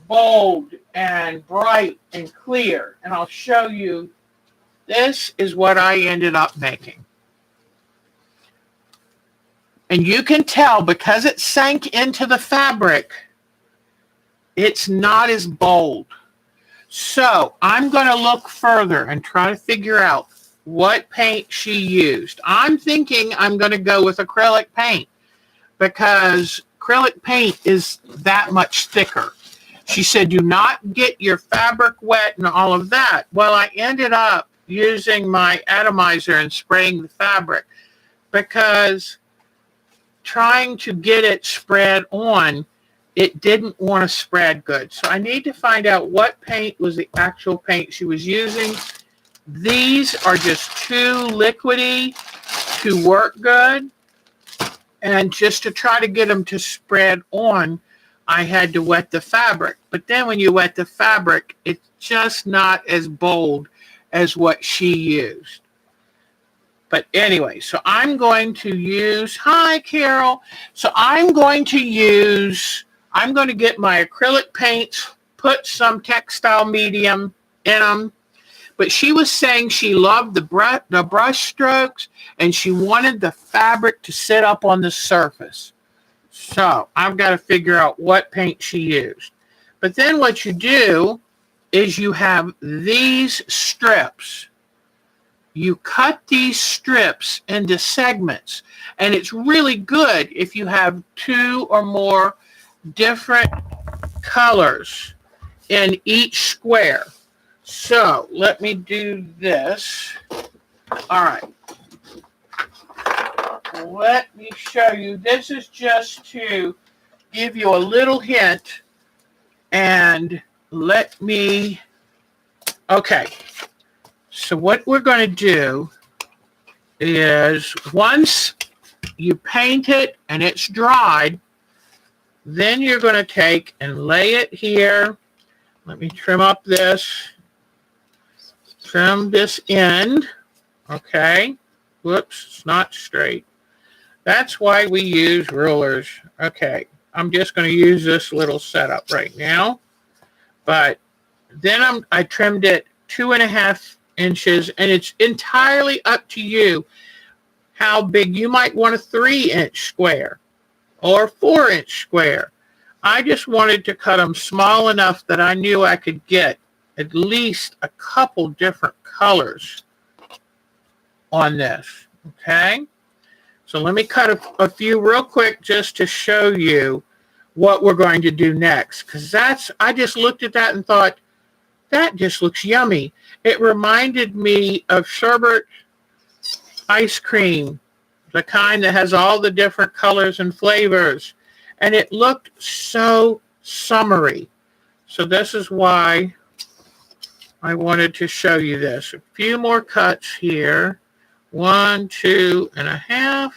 bold and bright and clear. And I'll show you. This is what I ended up making. And you can tell, because it sank into the fabric, it's not as bold. So I'm going to look further and try to figure out what paint she used. I'm thinking I'm going to go with acrylic paint, because acrylic paint is that much thicker. She said, do not get your fabric wet and all of that. Well, I ended up using my atomizer and spraying the fabric, because trying to get it spread on, it didn't want to spread good. So I need to find out what paint was the actual paint she was using. These are just too liquidy to work good. And just to try to get them to spread on, I had to wet the fabric. But then when you wet the fabric, it's just not as bold as what she used. But anyway, so I'm going to use, hi Carol. So I'm going to get my acrylic paints, put some textile medium in them. But she was saying she loved the brush strokes, and she wanted the fabric to sit up on the surface. So I've got to figure out what paint she used. But then what you do is you have these strips. You cut these strips into segments, and it's really good if you have 2 or more different colors in each square. So let me do this. All right. Let me show you. This is just to give you a little hint, and let me, okay. So what we're going to do is, once you paint it and it's dried, then you're going to take and lay it here. Let me trim up this. Trim this end. Okay. Whoops, it's not straight. That's why we use rulers. Okay. I'm just going to use this little setup right now. But then I trimmed it 2.5 inches, and it's entirely up to you how big. You might want a 3-inch square or 4-inch square. I just wanted to cut them small enough that I knew I could get at least a couple different colors on this. Okay, so let me cut a few real quick just to show you what we're going to do next, because I just looked at that and thought, that just looks yummy. It reminded me of sherbet ice cream, the kind that has all the different colors and flavors. And it looked so summery. So this is why I wanted to show you this. A few more cuts here. 1, 2.5.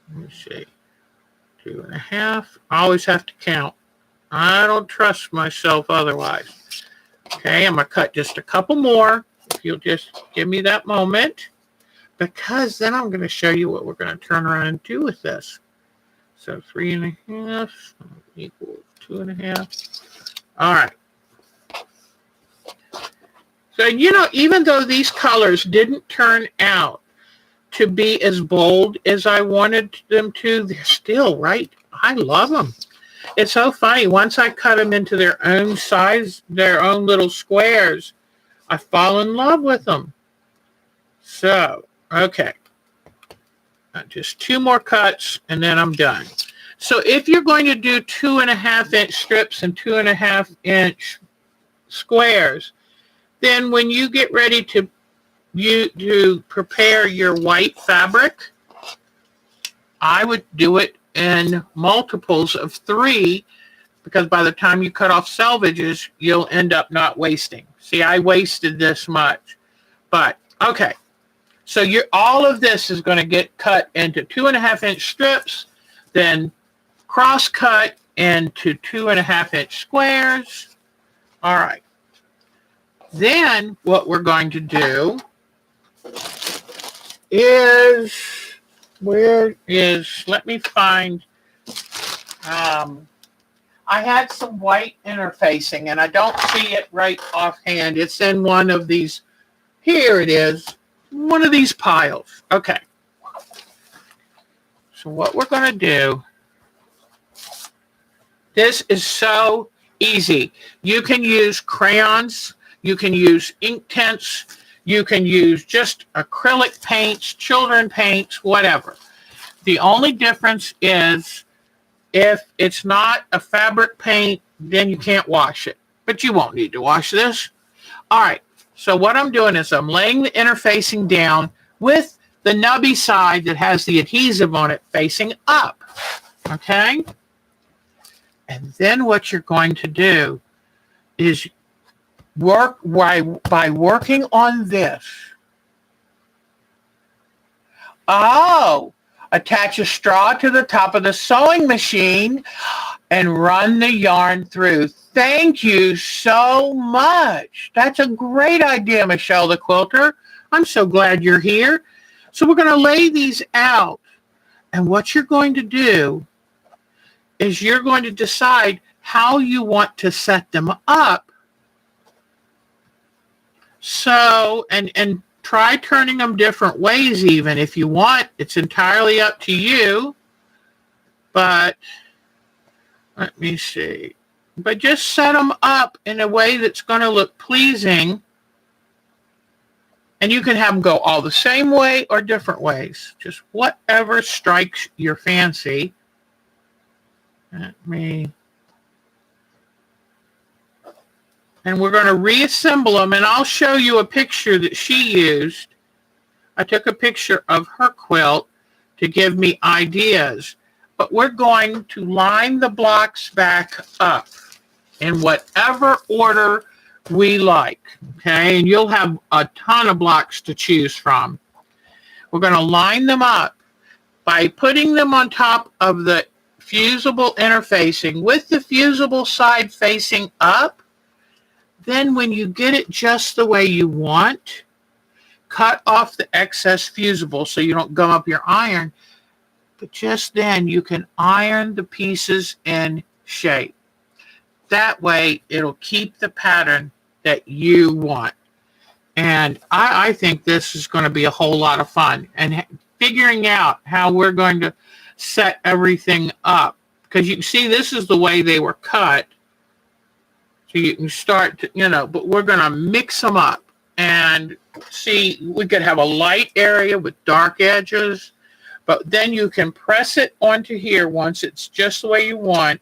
Let me see. 2.5. I always have to count. I don't trust myself otherwise. Okay, I'm going to cut just a couple more. If you'll just give me that moment. because then I'm going to show you what we're going to turn around and do with this. So 3.5 equals 2.5. All right. So, you know, even though these colors didn't turn out to be as bold as I wanted them to, they're still right. I love them. It's so funny. Once I cut them into their own size, their own little squares, I fall in love with them. So, okay. Just 2 more cuts and then I'm done. So if you're going to do 2.5-inch strips and 2.5-inch squares, then when you get ready to prepare your white fabric, I would do it in multiples of 3, because by the time you cut off selvages, you'll end up not wasting. See, I wasted this much. But, okay. So all of this is going to get cut into 2.5-inch strips, then cross-cut into 2.5-inch squares. All right. Then what we're going to do is, let me find, I had some white interfacing and I don't see it right offhand. It's in one of these, here it is, one of these piles. Okay. So what we're going to do, this is so easy. You can use crayons. You can use ink tints. You can use just acrylic paints, children paints, whatever. The only difference is if it's not a fabric paint, then you can't wash it. But you won't need to wash this. All right. So what I'm doing is I'm laying the interfacing down with the nubby side that has the adhesive on it facing up. Okay? And then what you're going to do is work by working on this. Oh, attach a straw to the top of the sewing machine and run the yarn through. Thank you so much. That's a great idea, Michelle the Quilter. I'm so glad you're here. So we're going to lay these out. And what you're going to do is you're going to decide how you want to set them up. So, and try turning them different ways even if you want. It's entirely up to you. But let me see. But just set them up in a way that's going to look pleasing. And you can have them go all the same way or different ways. Just whatever strikes your fancy. And we're going to reassemble them. And I'll show you a picture that she used. I took a picture of her quilt to give me ideas. But we're going to line the blocks back up in whatever order we like, okay? And you'll have a ton of blocks to choose from. We're going to line them up by putting them on top of the fusible interfacing with the fusible side facing up. Then when you get it just the way you want, cut off the excess fusible so you don't gum up your iron. But just then you can iron the pieces in shape. That way it'll keep the pattern that you want. And I think this is going to be a whole lot of fun. And figuring out how we're going to set everything up. Because you can see this is the way they were cut. So you can start to, but we're going to mix them up. And see, we could have a light area with dark edges. But then you can press it onto here once it's just the way you want.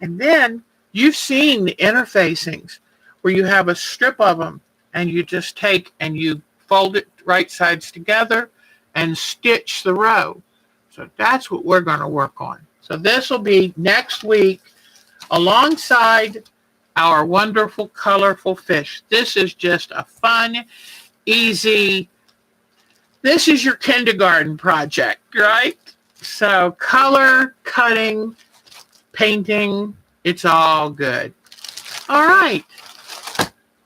And then you've seen the interfacings where you have a strip of them and you just take and you fold it right sides together and stitch the row. So that's what we're going to work on. So this will be next week alongside our wonderful, colorful fish. This is just a fun, easy, this is your kindergarten project, right? So color, cutting, painting, it's all good. All right.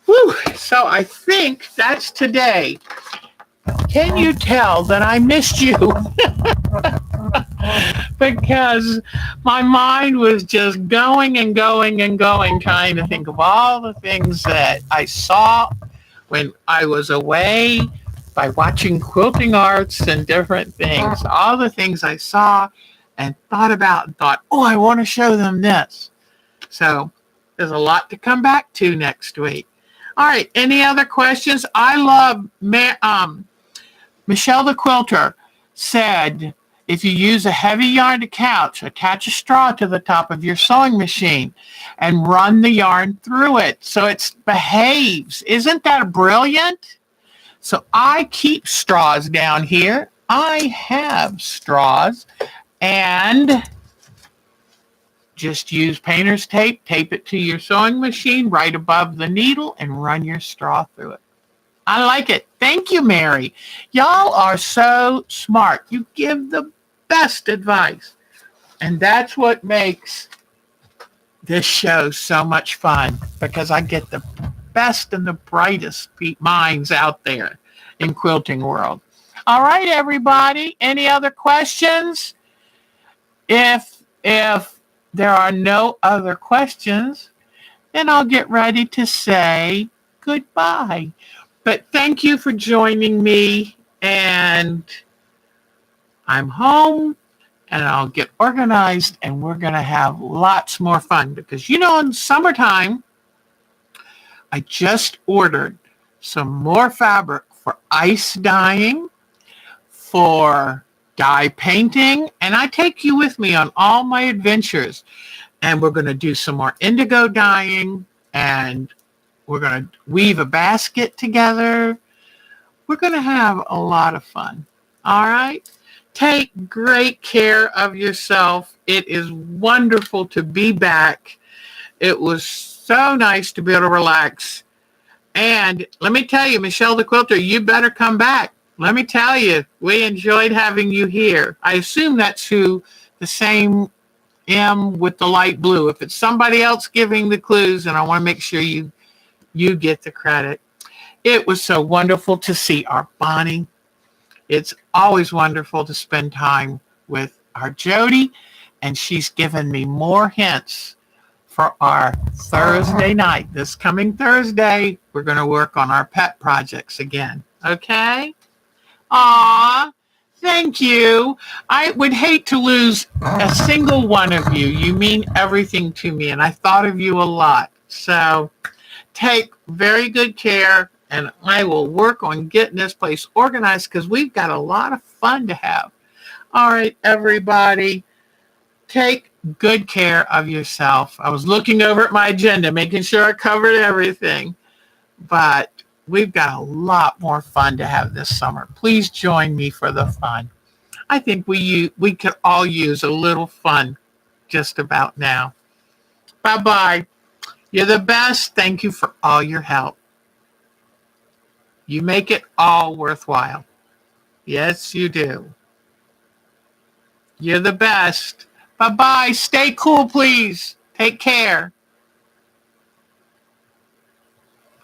Whew. So I think that's today. can you tell that I missed you? Because my mind was just going and going and going, trying to think of all the things that I saw when I was away by watching quilting arts and different things, all the things I saw and thought about and thought, oh, I want to show them this. So there's a lot to come back to next week. All right, any other questions? I love Michelle the Quilter said, if you use a heavy yarn to couch, attach a straw to the top of your sewing machine and run the yarn through it so it behaves. Isn't that brilliant? So I keep straws down here. I have straws, and just use painter's tape, tape it to your sewing machine right above the needle, and run your straw through it. I like it. Thank you, Mary. Y'all are so smart. You give the best advice. And that's what makes this show so much fun, because I get the best and the brightest minds out there in quilting world. All right, everybody. Any other questions? If there are no other questions, then I'll get ready to say goodbye. But thank you for joining me, and I'm home, and I'll get organized, and we're going to have lots more fun, because, in summertime, I just ordered some more fabric for ice dyeing, for dye painting, and I take you with me on all my adventures. And we're going to do some more indigo dyeing, and we're going to weave a basket together. We're going to have a lot of fun. All right? Take great care of yourself. It is wonderful to be back. It was so nice to be able to relax. And let me tell you, Michelle the Quilter, you better come back. Let me tell you, we enjoyed having you here. I assume that's who the same M with the light blue. If it's somebody else giving the clues, and I want to make sure you get the credit. It was so wonderful to see our Bonnie. It's always wonderful to spend time with our Jody, and she's given me more hints for our Thursday night. This coming Thursday, we're going to work on our pet projects again. Okay? Aw, thank you. I would hate to lose a single one of you. You mean everything to me, and I thought of you a lot. So take very good care, and I will work on getting this place organized, because we've got a lot of fun to have. All right, everybody, take good care of yourself. I was looking over at my agenda, making sure I covered everything, but we've got a lot more fun to have this summer. Please join me for the fun. I think we could all use a little fun just about now. Bye-bye. You're the best. Thank you for all your help. You make it all worthwhile. Yes, you do. You're the best. Bye-bye. Stay cool, please. Take care.